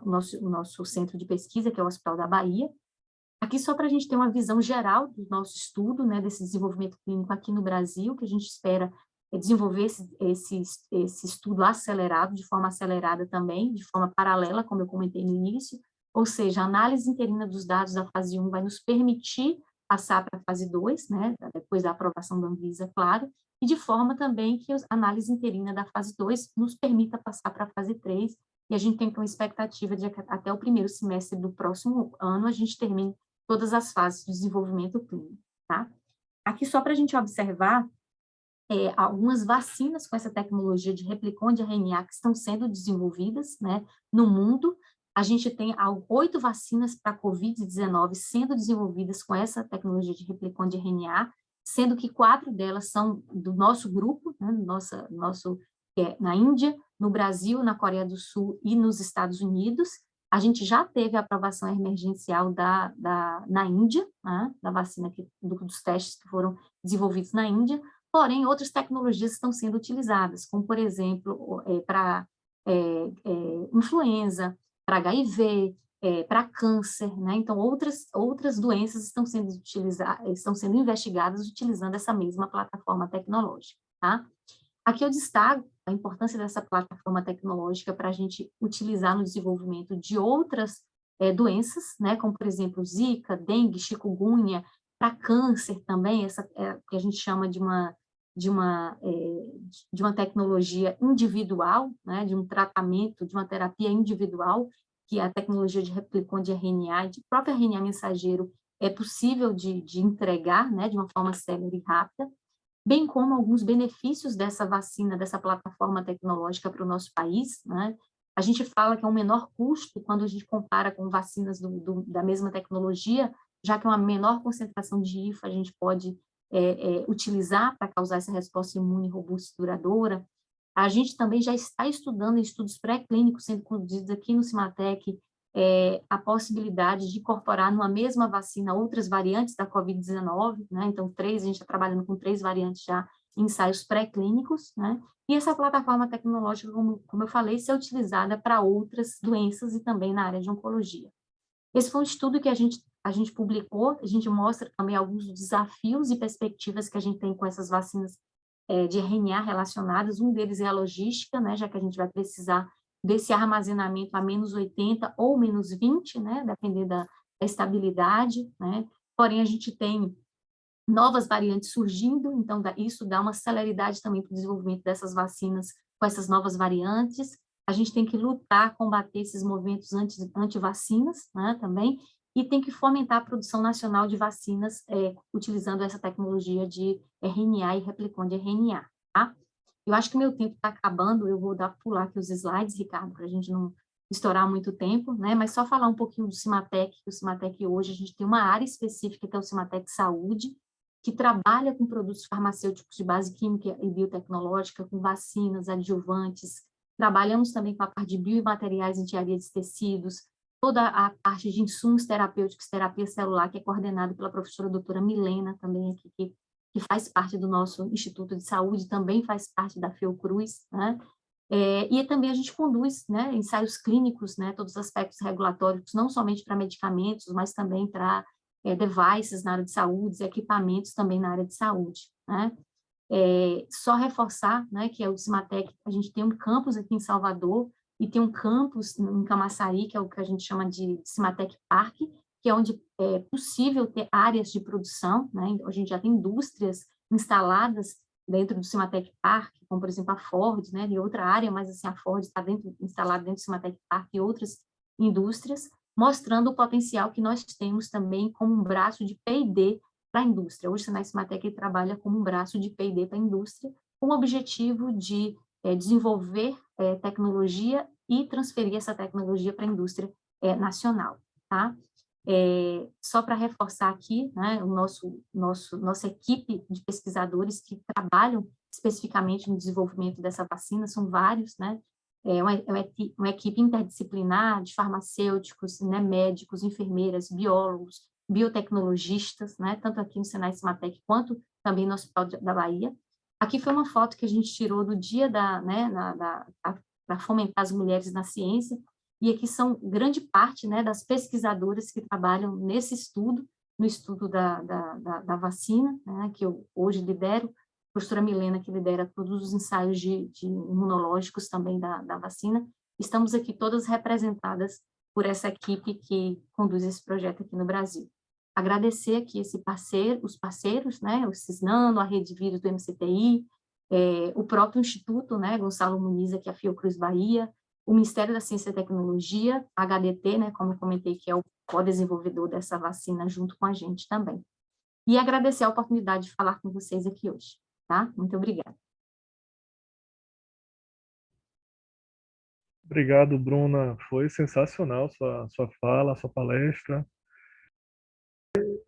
o nosso centro de pesquisa, que é o Hospital da Bahia. Aqui só para a gente ter uma visão geral do nosso estudo, né, desse desenvolvimento clínico aqui no Brasil, que a gente espera desenvolver esse estudo acelerado, de forma acelerada também, de forma paralela, como eu comentei no início, ou seja, a análise interina dos dados da fase 1 vai nos permitir passar para a fase 2, né, depois da aprovação da Anvisa, claro, e de forma também que a análise interina da fase 2 nos permita passar para a fase 3, e a gente tem uma expectativa de que até o primeiro semestre do próximo ano a gente termine todas as fases de desenvolvimento clínico, tá? Aqui só para a gente observar algumas vacinas com essa tecnologia de replicon de RNA que estão sendo desenvolvidas, né, no mundo. A gente tem 8 vacinas para COVID-19 sendo desenvolvidas com essa tecnologia de replicon de RNA, sendo que 4 delas são do nosso grupo, né, na Índia, no Brasil, na Coreia do Sul e nos Estados Unidos. A gente já teve a aprovação emergencial na Índia, né, da vacina dos testes que foram desenvolvidos na Índia. Porém, outras tecnologias estão sendo utilizadas, como, por exemplo, para influenza, para HIV, para câncer, né? Então, outras doenças estão sendo investigadas utilizando essa mesma plataforma tecnológica, tá? Aqui eu destaco a importância dessa plataforma tecnológica para a gente utilizar no desenvolvimento de outras doenças, né? Como, por exemplo, Zika, dengue, chikungunya, para câncer também, que a gente chama de uma tecnologia individual, né, de um tratamento, de uma terapia individual, que é a tecnologia de replicon de RNA, de próprio RNA mensageiro, é possível de entregar, né, de uma forma célere e rápida, bem como alguns benefícios dessa vacina, dessa plataforma tecnológica para o nosso país, né? A gente fala que é um menor custo quando a gente compara com vacinas da mesma tecnologia, já que é uma menor concentração de IFA a gente pode utilizar para causar essa resposta imune robusta e duradoura. A gente também já está estudando em estudos pré-clínicos sendo conduzidos aqui no Cimatec a possibilidade de incorporar numa mesma vacina outras variantes da COVID-19, né? Então, a gente está trabalhando com 3 variantes já em ensaios pré-clínicos, né? E essa plataforma tecnológica, como eu falei, ser utilizada para outras doenças e também na área de oncologia. Esse foi um estudo que a gente publicou, a gente mostra também alguns desafios e perspectivas que a gente tem com essas vacinas de RNA relacionadas. Um deles é a logística, né, já que a gente vai precisar desse armazenamento a menos 80 ou menos 20, né, dependendo da estabilidade, né. Porém, a gente tem novas variantes surgindo, então isso dá uma celeridade também para o desenvolvimento dessas vacinas com essas novas variantes. A gente tem que lutar, combater esses movimentos anti-vacinas, né, também, e tem que fomentar a produção nacional de vacinas utilizando essa tecnologia de RNA e replicon de RNA, tá? Eu acho que o meu tempo está acabando, eu vou pular aqui os slides, Ricardo, para a gente não estourar muito tempo, né? Mas só falar um pouquinho do Cimatec, que o Cimatec hoje a gente tem uma área específica que é o Cimatec Saúde, que trabalha com produtos farmacêuticos de base química e biotecnológica, com vacinas, adjuvantes. Trabalhamos também com a parte de biomateriais e engenharia de tecidos, toda a parte de insumos terapêuticos, terapia celular, que é coordenada pela professora doutora Milena, também aqui, que faz parte do nosso Instituto de Saúde, também faz parte da Fiocruz, né? E também a gente conduz, né, ensaios clínicos, né, todos os aspectos regulatórios, não somente para medicamentos, mas também para devices na área de saúde, equipamentos também na área de saúde, né? Só reforçar, né, que o Cimatec, a gente tem um campus aqui em Salvador e tem um campus em Camaçari, que é o que a gente chama de Cimatec Park, que é onde é possível ter áreas de produção, né? A gente já tem indústrias instaladas dentro do Cimatec Park, como, por exemplo, a Ford, né, de outra área, mas assim, a Ford está instalada dentro do Cimatec Park e outras indústrias, mostrando o potencial que nós temos também como um braço de P&D para a indústria. Hoje, o Senai Cimatec trabalha como um braço de P&D para a indústria, com o objetivo de desenvolver tecnologia e transferir essa tecnologia para a indústria nacional, tá? Só para reforçar aqui, né, nossa equipe de pesquisadores que trabalham especificamente no desenvolvimento dessa vacina, são vários, né, uma equipe interdisciplinar de farmacêuticos, né, médicos, enfermeiras, biólogos, biotecnologistas, né, tanto aqui no Senai Cimatec quanto também no Hospital da Bahia. Aqui foi uma foto que a gente tirou do dia para fomentar as mulheres na ciência, e aqui são grande parte, né, das pesquisadoras que trabalham nesse estudo, no estudo da vacina, né, que eu hoje lidero, a professora Milena, que lidera todos os ensaios de imunológicos também da vacina. Estamos aqui todas representadas por essa equipe que conduz esse projeto aqui no Brasil. Agradecer aqui os parceiros, né, o Cisnano, a Rede Vírus do MCTI, o próprio Instituto, né, Gonçalo Muniz, aqui a Fiocruz Bahia, o Ministério da Ciência e Tecnologia, a HDT, né, como eu comentei, que é o co-desenvolvedor dessa vacina junto com a gente também. E agradecer a oportunidade de falar com vocês aqui hoje, tá? Muito obrigada. Obrigado, Bruna. Foi sensacional sua fala, sua palestra.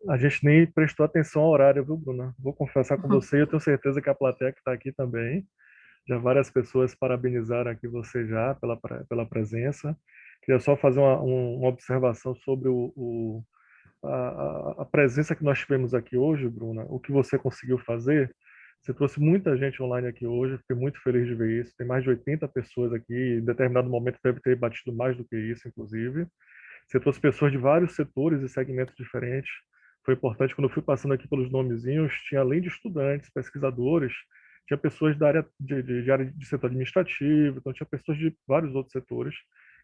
A gente nem prestou atenção ao horário, viu, Bruna? Vou confessar com você, e eu tenho certeza que a plateia que está aqui também. Já várias pessoas parabenizaram aqui você já pela presença. Queria só fazer uma observação sobre a presença que nós tivemos aqui hoje, Bruna. O que você conseguiu fazer? Você trouxe muita gente online aqui hoje, fiquei muito feliz de ver isso. Tem mais de 80 pessoas aqui, em determinado momento deve ter batido mais do que isso, inclusive. Você trouxe pessoas de vários setores e segmentos diferentes. Foi importante, quando eu fui passando aqui pelos nomezinhos, tinha além de estudantes, pesquisadores, tinha pessoas da área de área de setor administrativo, então tinha pessoas de vários outros setores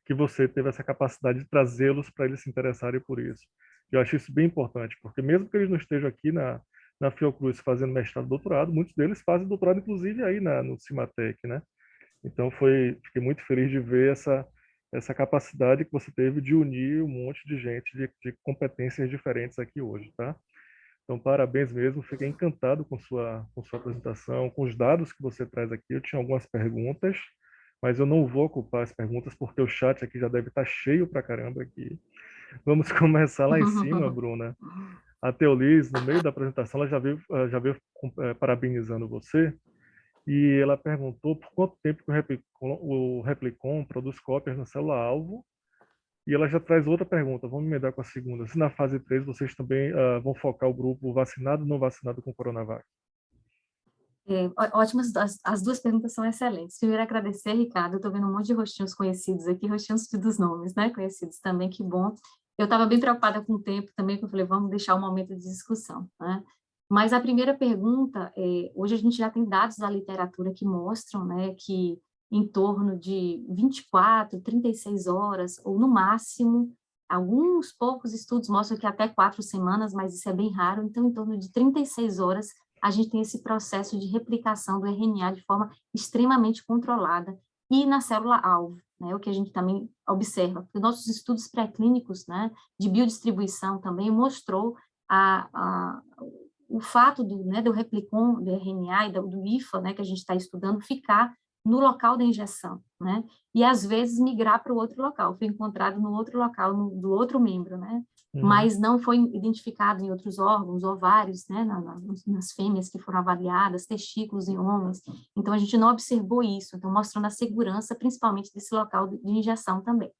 que você teve essa capacidade de trazê-los para eles se interessarem por isso. Eu acho isso bem importante, porque mesmo que eles não estejam aqui na Fiocruz fazendo mestrado e doutorado, muitos deles fazem doutorado, inclusive, aí no Cimatec, né? Então, fiquei muito feliz de ver essa capacidade que você teve de unir um monte de gente de competências diferentes aqui hoje, tá? Então, parabéns mesmo, fiquei encantado com sua apresentação, com os dados que você traz aqui. Eu tinha algumas perguntas, mas eu não vou ocupar as perguntas porque o chat aqui já deve estar cheio pra caramba aqui. Vamos começar lá em cima, Bruna. A Teoliz, no meio da apresentação, ela já veio parabenizando você, e ela perguntou por quanto tempo que o Replicon produz cópias na célula-alvo, e ela já traz outra pergunta, vamos emendar com a segunda. Se na fase 3 vocês também vão focar o grupo vacinado ou não vacinado com Coronavac? Ótimas, as duas perguntas são excelentes. Primeiro, agradecer, Ricardo, eu estou vendo um monte de rostinhos conhecidos aqui, rostinhos dos nomes, né, conhecidos também, que bom. Eu estava bem preocupada com o tempo também, que eu falei, vamos deixar um momento de discussão, né? Mas a primeira pergunta, hoje a gente já tem dados da literatura que mostram, né, que em torno de 24, 36 horas, ou no máximo, alguns poucos estudos mostram que até 4 semanas, mas isso é bem raro, então em torno de 36 horas, a gente tem esse processo de replicação do RNA de forma extremamente controlada e na célula-alvo, né, o que a gente também observa. Os nossos estudos pré-clínicos, né, de biodistribuição também mostrou o fato do replicon, do RNA e do IFA, né, que a gente está estudando, ficar no local da injeção, né, e às vezes migrar para o outro local, foi encontrado no outro local, do outro membro, né, mas não foi identificado em outros órgãos, ovários, né, nas fêmeas que foram avaliadas, testículos em homens, então a gente não observou isso, então mostrando a segurança, principalmente desse local de injeção também.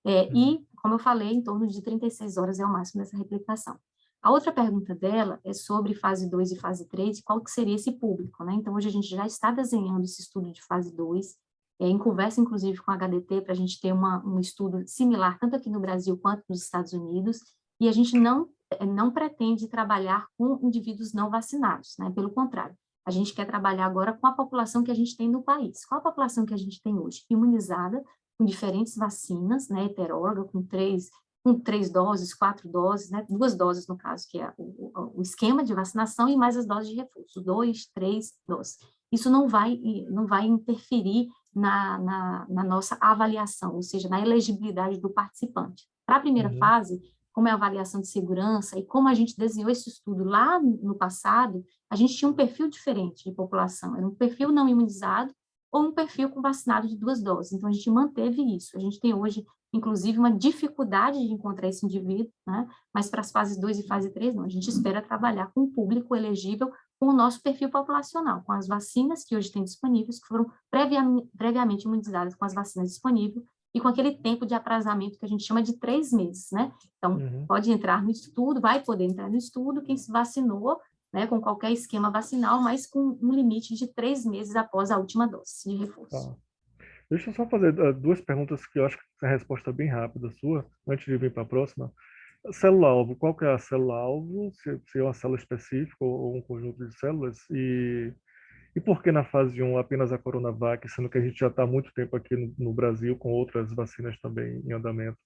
E, como eu falei, em torno de 36 horas é o máximo dessa replicação. A outra pergunta dela é sobre fase 2 e fase 3, e qual que seria esse público, né? Então, hoje a gente já está desenhando esse estudo de fase 2, em conversa, inclusive, com a HDT, para a gente ter um estudo similar, tanto aqui no Brasil quanto nos Estados Unidos, e a gente não pretende trabalhar com indivíduos não vacinados, né? Pelo contrário, a gente quer trabalhar agora com a população que a gente tem no país. Qual a população que a gente tem hoje? Imunizada, com diferentes vacinas, né, heteróloga, com três doses, 4 doses, né, 2 doses no caso, que é o esquema de vacinação e mais as doses de reforço, 2, 3 doses. Isso não vai interferir na nossa avaliação, ou seja, na elegibilidade do participante. Para a primeira fase, como é a avaliação de segurança e como a gente desenhou esse estudo lá no passado, a gente tinha um perfil diferente de população, era um perfil não imunizado ou um perfil com vacinado de 2 doses. Então, a gente manteve isso. A gente tem hoje, inclusive, uma dificuldade de encontrar esse indivíduo, né? Mas para as fases 2 e fase 3, não. A gente espera trabalhar com o público elegível com o nosso perfil populacional, com as vacinas que hoje tem disponíveis, que foram previamente imunizadas com as vacinas disponíveis, e com aquele tempo de aprazamento que a gente chama de 3 meses, né? Então, pode entrar no estudo, vai poder entrar no estudo, quem se vacinou, né, com qualquer esquema vacinal, mas com um limite de 3 meses após a última dose de reforço. Tá. Deixa eu só fazer 2 perguntas que eu acho que a resposta é bem rápida sua, antes de vir para a próxima. Célula-alvo, qual que é a célula-alvo? Se é uma célula específica ou um conjunto de células? E por que na fase 1 apenas a Coronavac, sendo que a gente já está há muito tempo aqui no Brasil com outras vacinas também em andamento?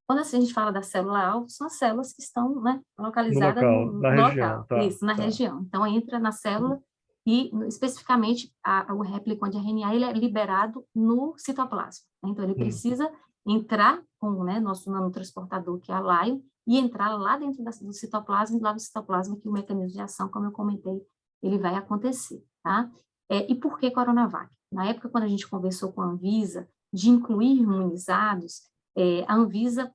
Quando assim, a gente fala da célula-alvo, são as células que estão, né, No localizadas local, no na região, local, tá, isso, na tá. região. Então, entra na célula e, especificamente, o replicon de RNA, ele é liberado no citoplasma. Então, ele precisa entrar com, né, nosso nanotransportador, que é a LIO, e entrar lá dentro do citoplasma, e lá do citoplasma que o mecanismo de ação, como eu comentei, ele vai acontecer, tá? E por que Coronavac? Na época, quando a gente conversou com a Anvisa de incluir imunizados, a Anvisa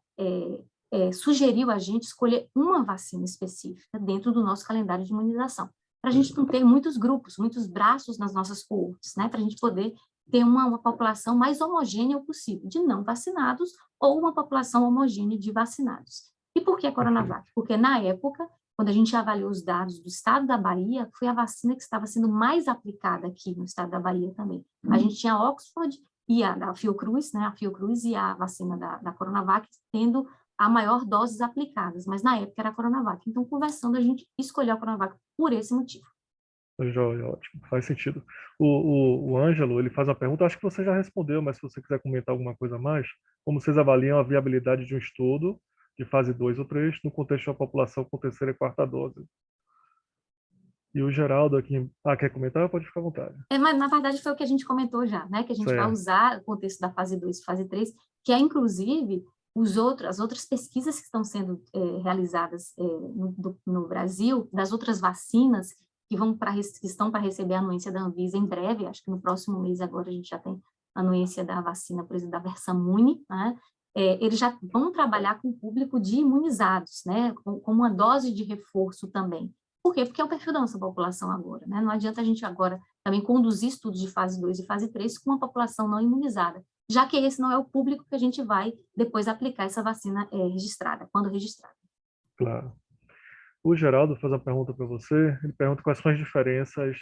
sugeriu a gente escolher uma vacina específica dentro do nosso calendário de imunização, para a gente não ter muitos grupos, muitos braços nas nossas coortes, né, para a gente poder ter uma população mais homogênea possível, de não vacinados ou uma população homogênea de vacinados. E por que a Coronavac? Porque na época, quando a gente avaliou os dados do estado da Bahia, foi a vacina que estava sendo mais aplicada aqui no estado da Bahia também. A gente tinha a Oxford e a Fiocruz, né, a Fiocruz e a vacina da Coronavac tendo a maior doses aplicadas, mas na época era a Coronavac. Então, conversando, a gente escolheu a Coronavac por esse motivo. Joia, ótimo, faz sentido. O Ângelo, ele faz uma pergunta, acho que você já respondeu, mas se você quiser comentar alguma coisa a mais, como vocês avaliam a viabilidade de um estudo de fase 2 ou 3 no contexto da população com terceira e quarta dose? E o Geraldo aqui, quer comentar? Pode ficar à vontade. Mas, na verdade, foi o que a gente comentou já, né? Que a gente vai usar o contexto da fase 2 e fase 3, que é, inclusive, as outras pesquisas que estão sendo realizadas no Brasil, das outras vacinas que estão para receber a anuência da Anvisa em breve, acho que no próximo mês agora a gente já tem a anuência da vacina, por exemplo, da Versamune, né? Eles já vão trabalhar com o público de imunizados, né? Com uma dose de reforço também. Por quê? Porque é o perfil da nossa população agora, né? Não adianta a gente agora também conduzir estudos de fase 2 e fase 3 com uma população não imunizada, já que esse não é o público que a gente vai depois aplicar essa vacina registrada, quando registrada. Claro. O Geraldo faz uma pergunta para você. Ele pergunta quais são as diferenças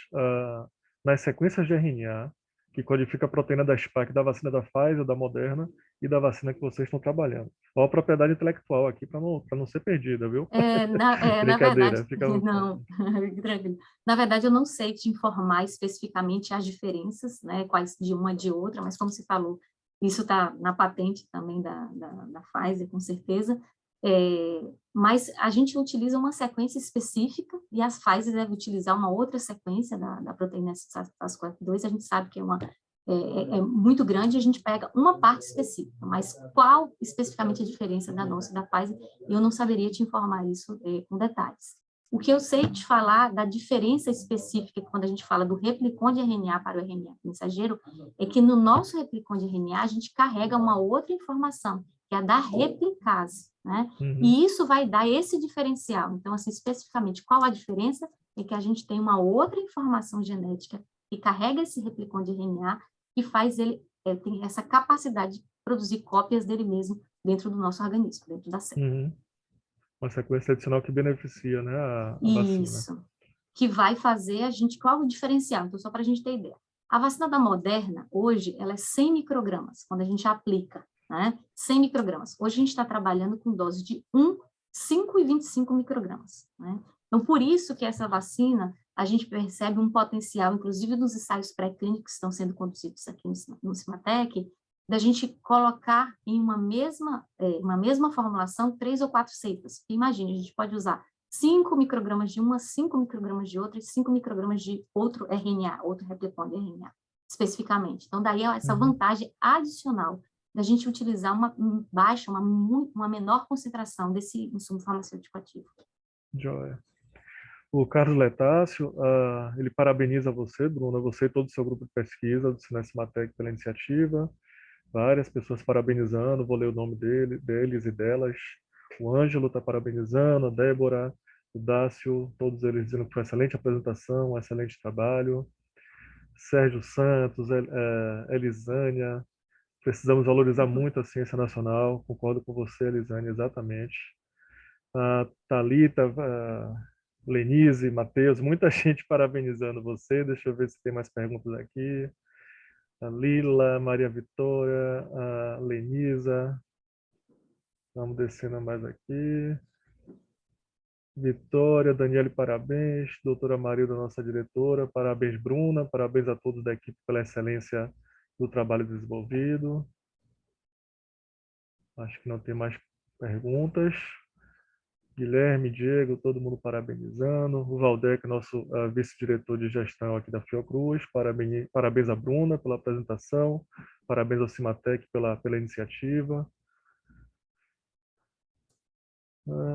nas sequências de RNA que codifica a proteína da spike da vacina da Pfizer, da Moderna e da vacina que vocês estão trabalhando. Olha a propriedade intelectual aqui para não ser perdida, viu? Na verdade, fica não, na verdade eu não sei te informar especificamente as diferenças, né, quais de uma de outra, mas como você falou, isso está na patente também da Pfizer, com certeza, mas a gente utiliza uma sequência específica e as Pfizer devem utilizar uma outra sequência da proteína SARS-CoV-2, a gente sabe que é é muito grande, a gente pega uma parte específica, mas qual especificamente a diferença da nossa e da Pfizer, eu não saberia te informar isso com detalhes. O que eu sei te falar da diferença específica quando a gente fala do replicon de RNA para o RNA mensageiro, é que no nosso replicon de RNA a gente carrega uma outra informação, que é a da replicase, né? E isso vai dar esse diferencial. Então, assim, especificamente, qual a diferença? É que a gente tem uma outra informação genética que carrega esse replicon de RNA e faz ele, tem essa capacidade de produzir cópias dele mesmo dentro do nosso organismo, dentro da célula. Uma sequência adicional que beneficia, né, a vacina. Isso. Que vai fazer a gente, qual é o diferencial? Então, só para a gente ter ideia. A vacina da Moderna, hoje, ela é 100 microgramas, quando a gente aplica, né? 100 microgramas. Hoje a gente está trabalhando com dose de 1, 5 e 25 microgramas, né? Então, por isso que essa vacina, a gente percebe um potencial, inclusive nos ensaios pré-clínicos que estão sendo conduzidos aqui no Cimatec, da gente colocar em uma mesma formulação 3 ou 4 cepas. Imagine, a gente pode usar 5 microgramas de uma, 5 microgramas de outra e 5 microgramas de outro RNA, outro replicon de RNA, especificamente. Então, daí essa vantagem adicional da gente utilizar uma menor concentração desse insumo farmacêutico ativo. Joia. O Carlos Letácio, ele parabeniza você, Bruna, você e todo o seu grupo de pesquisa do Cinesmatec pela iniciativa. Várias pessoas parabenizando, vou ler o nome deles e delas. O Ângelo está parabenizando, a Débora, o Dácio, todos eles dizendo que foi uma excelente apresentação, um excelente trabalho. Sérgio Santos, Elisânia, precisamos valorizar muito a ciência nacional, concordo com você, Elisânia, exatamente. Thalita, Lenise, Matheus, muita gente parabenizando você. Deixa eu ver se tem mais perguntas aqui. A Lila, Maria Vitória, a Lenisa. Vamos descendo mais aqui. Vitória, Daniele, parabéns. Doutora Marilda, nossa diretora. Parabéns, Bruna. Parabéns a todos da equipe pela excelência do trabalho desenvolvido. Acho que não tem mais perguntas. Guilherme, Diego, todo mundo parabenizando. O Valdec, nosso vice-diretor de gestão aqui da Fiocruz. Parabéns a Bruna pela apresentação. Parabéns ao Cimatec pela iniciativa.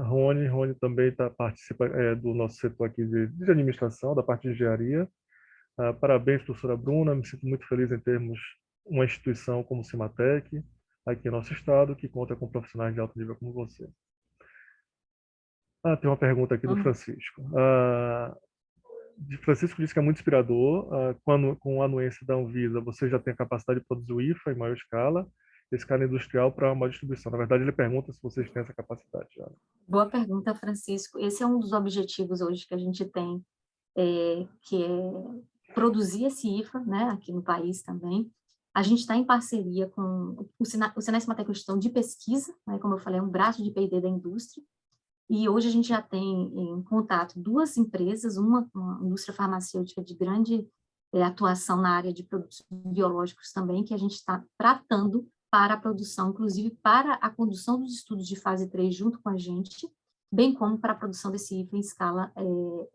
Rony também participa do nosso setor aqui de administração, da parte de engenharia. Parabéns, professora Bruna. Me sinto muito feliz em termos uma instituição como o Cimatec aqui no nosso estado, que conta com profissionais de alto nível como você. Tem uma pergunta aqui do Francisco. Francisco disse que é muito inspirador. Com a anuência da Anvisa, você já tem a capacidade de produzir o IFA em maior escala, escala industrial para uma distribuição. Na verdade, ele pergunta se vocês têm essa capacidade já. Boa pergunta, Francisco. Esse é um dos objetivos hoje que a gente tem, que é produzir esse IFA, né, aqui no país também. A gente está em parceria com o Cinesmatec Questão de Pesquisa, né, como eu falei, é um braço de P&D da indústria, e hoje a gente já tem em contato 2 empresas, uma indústria farmacêutica de grande atuação na área de produtos biológicos também, que a gente está tratando para a produção, inclusive para a condução dos estudos de fase 3 junto com a gente, bem como para a produção desse IFA em escala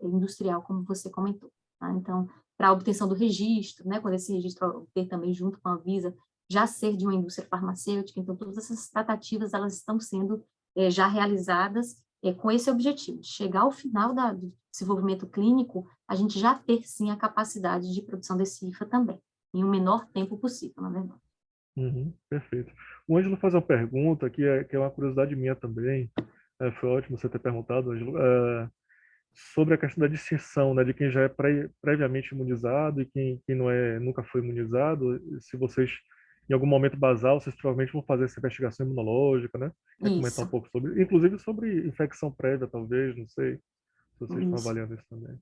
industrial, como você comentou. Tá? Então, para a obtenção do registro, né, quando esse registro ter também junto com a Anvisa, já ser de uma indústria farmacêutica, então todas essas tratativas elas estão sendo já realizadas com esse objetivo, de chegar ao final do desenvolvimento clínico, a gente já ter, sim, a capacidade de produção desse IFA também, em um menor tempo possível, na verdade. Perfeito. O Ângelo faz uma pergunta que é uma curiosidade minha também, foi ótimo você ter perguntado, Ângelo, sobre a questão da distinção, né, de quem já é previamente imunizado e quem não nunca foi imunizado, se vocês, em algum momento basal, vocês provavelmente vão fazer essa investigação imunológica, né? Quer comentar um pouco sobre, inclusive sobre infecção prévia, talvez, não sei, se vocês estão avaliando isso também.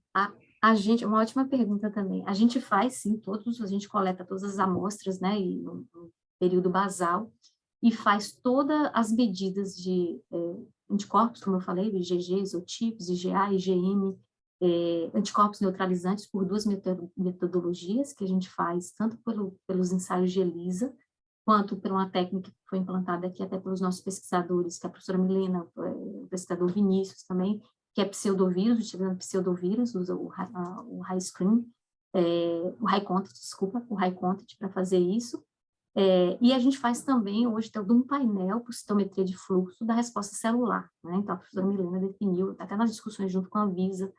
A gente, uma ótima pergunta também. A gente faz, sim, a gente coleta todas as amostras, né, e no período basal, e faz todas as medidas de anticorpos, como eu falei, IgG, isotipos, IgA, IgM, anticorpos neutralizantes por 2 metodologias que a gente faz, tanto pelos ensaios de ELISA, quanto por uma técnica que foi implantada aqui até pelos nossos pesquisadores, que é a professora Milena, o pesquisador Vinícius também, que é pseudovírus, utilizando pseudovírus, usa o high screen, o high content, desculpa, o high content para fazer isso. E a gente faz também, hoje, todo um painel por citometria de fluxo da resposta celular, né? Então, a professora Milena definiu, até nas discussões junto com a Anvisa,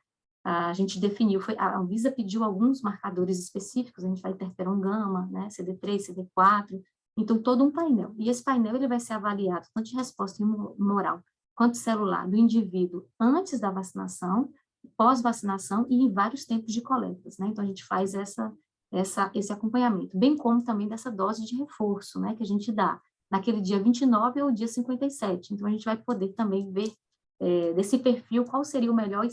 a gente definiu, a Anvisa pediu alguns marcadores específicos, a gente vai interferon gama, né? CD3, CD4, então todo um painel. E esse painel ele vai ser avaliado tanto de resposta humoral quanto celular do indivíduo antes da vacinação, pós-vacinação e em vários tempos de coletas, né? Então, a gente faz esse acompanhamento, bem como também dessa dose de reforço, né, que a gente dá naquele dia 29 ou dia 57. Então, a gente vai poder também ver desse perfil qual seria o melhor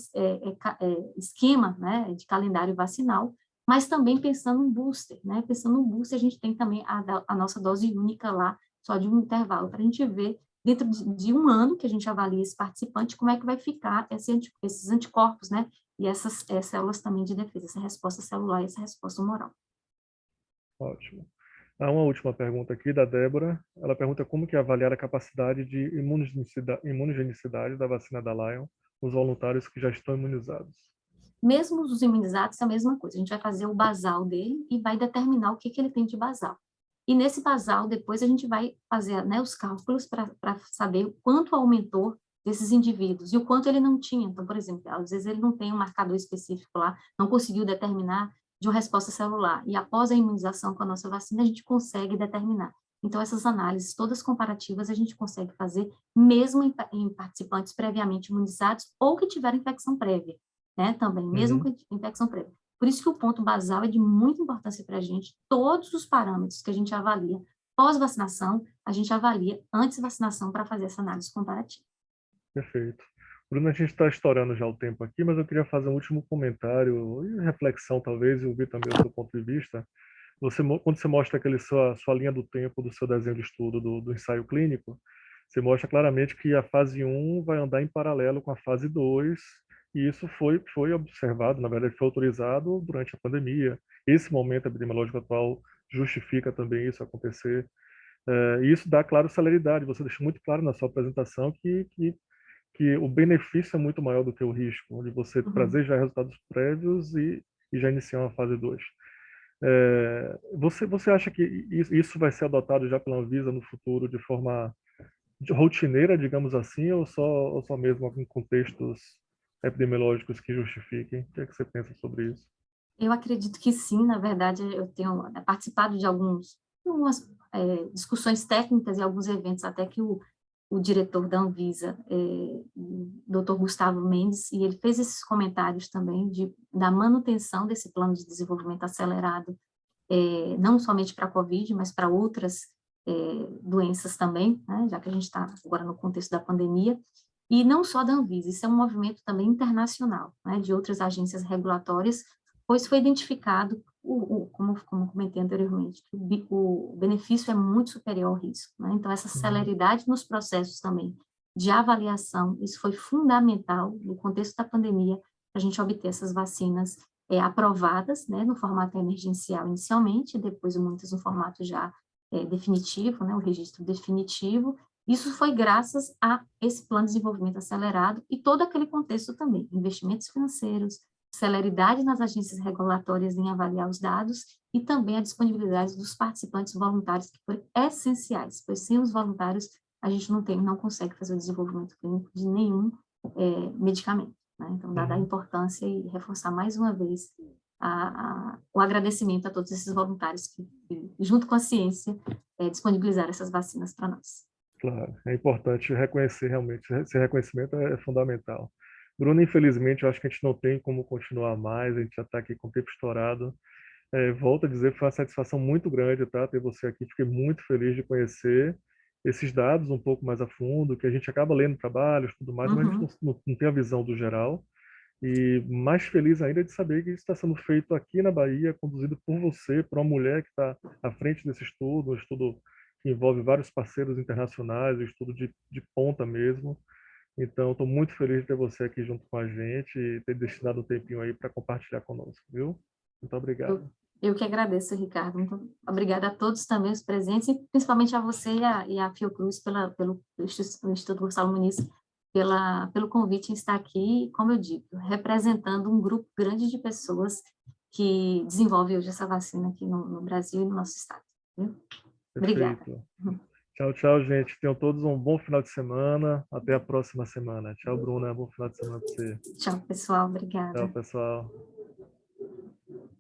esquema, né, de calendário vacinal, mas também pensando em booster, né, pensando no booster, a gente tem também a nossa dose única lá, só de um intervalo, para a gente ver dentro de um ano que a gente avalia esse participante, como é que vai ficar esses anticorpos, né, e essas células também de defesa, essa resposta celular e essa resposta humoral. Ótimo. Há uma última pergunta aqui da Débora. Ela pergunta como que é avaliar a capacidade de imunogenicidade da vacina da Lion nos voluntários que já estão imunizados. Mesmo os imunizados, é a mesma coisa. A gente vai fazer o basal dele e vai determinar o que ele tem de basal. E nesse basal, depois a gente vai fazer, né, os cálculos para saber o quanto aumentou desses indivíduos e o quanto ele não tinha. Então, por exemplo, às vezes ele não tem um marcador específico lá, não conseguiu determinar de uma resposta celular. E após a imunização com a nossa vacina, a gente consegue determinar. Então, essas análises todas comparativas a gente consegue fazer mesmo em participantes previamente imunizados ou que tiveram infecção prévia, né, também, mesmo com infecção prévia. Por isso que o ponto basal é de muita importância para a gente. Todos os parâmetros que a gente avalia pós-vacinação, a gente avalia antes da vacinação para fazer essa análise comparativa. Perfeito. Bruno, a gente está estourando já o tempo aqui, mas eu queria fazer um último comentário e reflexão, talvez, e ouvir também o seu ponto de vista. Quando você mostra sua linha do tempo do seu desenho de estudo do ensaio clínico, você mostra claramente que a fase 1 vai andar em paralelo com a fase 2, e isso foi observado, na verdade, foi autorizado durante a pandemia. Esse momento epidemiológico atual justifica também isso acontecer. E isso dá, claro, celeridade. Você deixou muito claro na sua apresentação que o benefício é muito maior do que o risco, de você trazer já resultados prévios e já iniciar uma fase 2. Você acha que isso vai ser adotado já pela Anvisa no futuro de forma rotineira, digamos assim, ou só mesmo em contextos epidemiológicos que justifiquem? O que é que você pensa sobre isso? Eu acredito que sim, na verdade, eu tenho participado de algumas discussões técnicas e alguns eventos, até que o diretor da Anvisa, o Dr. Gustavo Mendes, e ele fez esses comentários também da manutenção desse plano de desenvolvimento acelerado, não somente para a Covid, mas para outras doenças também, né, já que a gente está agora no contexto da pandemia, e não só da Anvisa, isso é um movimento também internacional, né, de outras agências regulatórias, pois foi identificado, como comentei anteriormente, que o benefício é muito superior ao risco, né? Então, essa celeridade nos processos também de avaliação, isso foi fundamental no contexto da pandemia, para a gente obter essas vacinas aprovadas, né, no formato emergencial inicialmente, depois muitas no formato já definitivo, né, o registro definitivo. Isso foi graças a esse plano de desenvolvimento acelerado e todo aquele contexto também, investimentos financeiros, celeridade nas agências regulatórias em avaliar os dados e também a disponibilidade dos participantes voluntários, que foram essenciais, pois sem os voluntários a gente não consegue fazer o desenvolvimento clínico de nenhum medicamento, né? Então, dada a importância e reforçar mais uma vez o agradecimento a todos esses voluntários que junto com a ciência, disponibilizaram essas vacinas para nós. Claro, é importante reconhecer realmente, esse reconhecimento é fundamental. Bruno, infelizmente, eu acho que a gente não tem como continuar mais, a gente já está aqui com o tempo estourado. Volto a dizer, foi uma satisfação muito grande, tá, ter você aqui, fiquei muito feliz de conhecer esses dados um pouco mais a fundo, que a gente acaba lendo trabalhos e tudo mais, mas a gente não tem a visão do geral. E mais feliz ainda de saber que isso está sendo feito aqui na Bahia, conduzido por você, por uma mulher que está à frente desse estudo, um estudo que envolve vários parceiros internacionais, um estudo de ponta mesmo. Então, estou muito feliz de ter você aqui junto com a gente e ter destinado um tempinho aí para compartilhar conosco, viu? Muito obrigado. Eu que agradeço, Ricardo. Muito obrigada a todos também os presentes, e principalmente a você e a Fiocruz pelo Instituto Gonçalo Muniz pelo convite em estar aqui, como eu digo, representando um grupo grande de pessoas que desenvolve hoje essa vacina aqui no Brasil e no nosso estado. Viu? Obrigada. Perfeito. Tchau, tchau, gente. Tenham todos um bom final de semana. Até a próxima semana. Tchau, Bruna. Bom final de semana para você. Tchau, pessoal. Tchau, Obrigada. pessoal.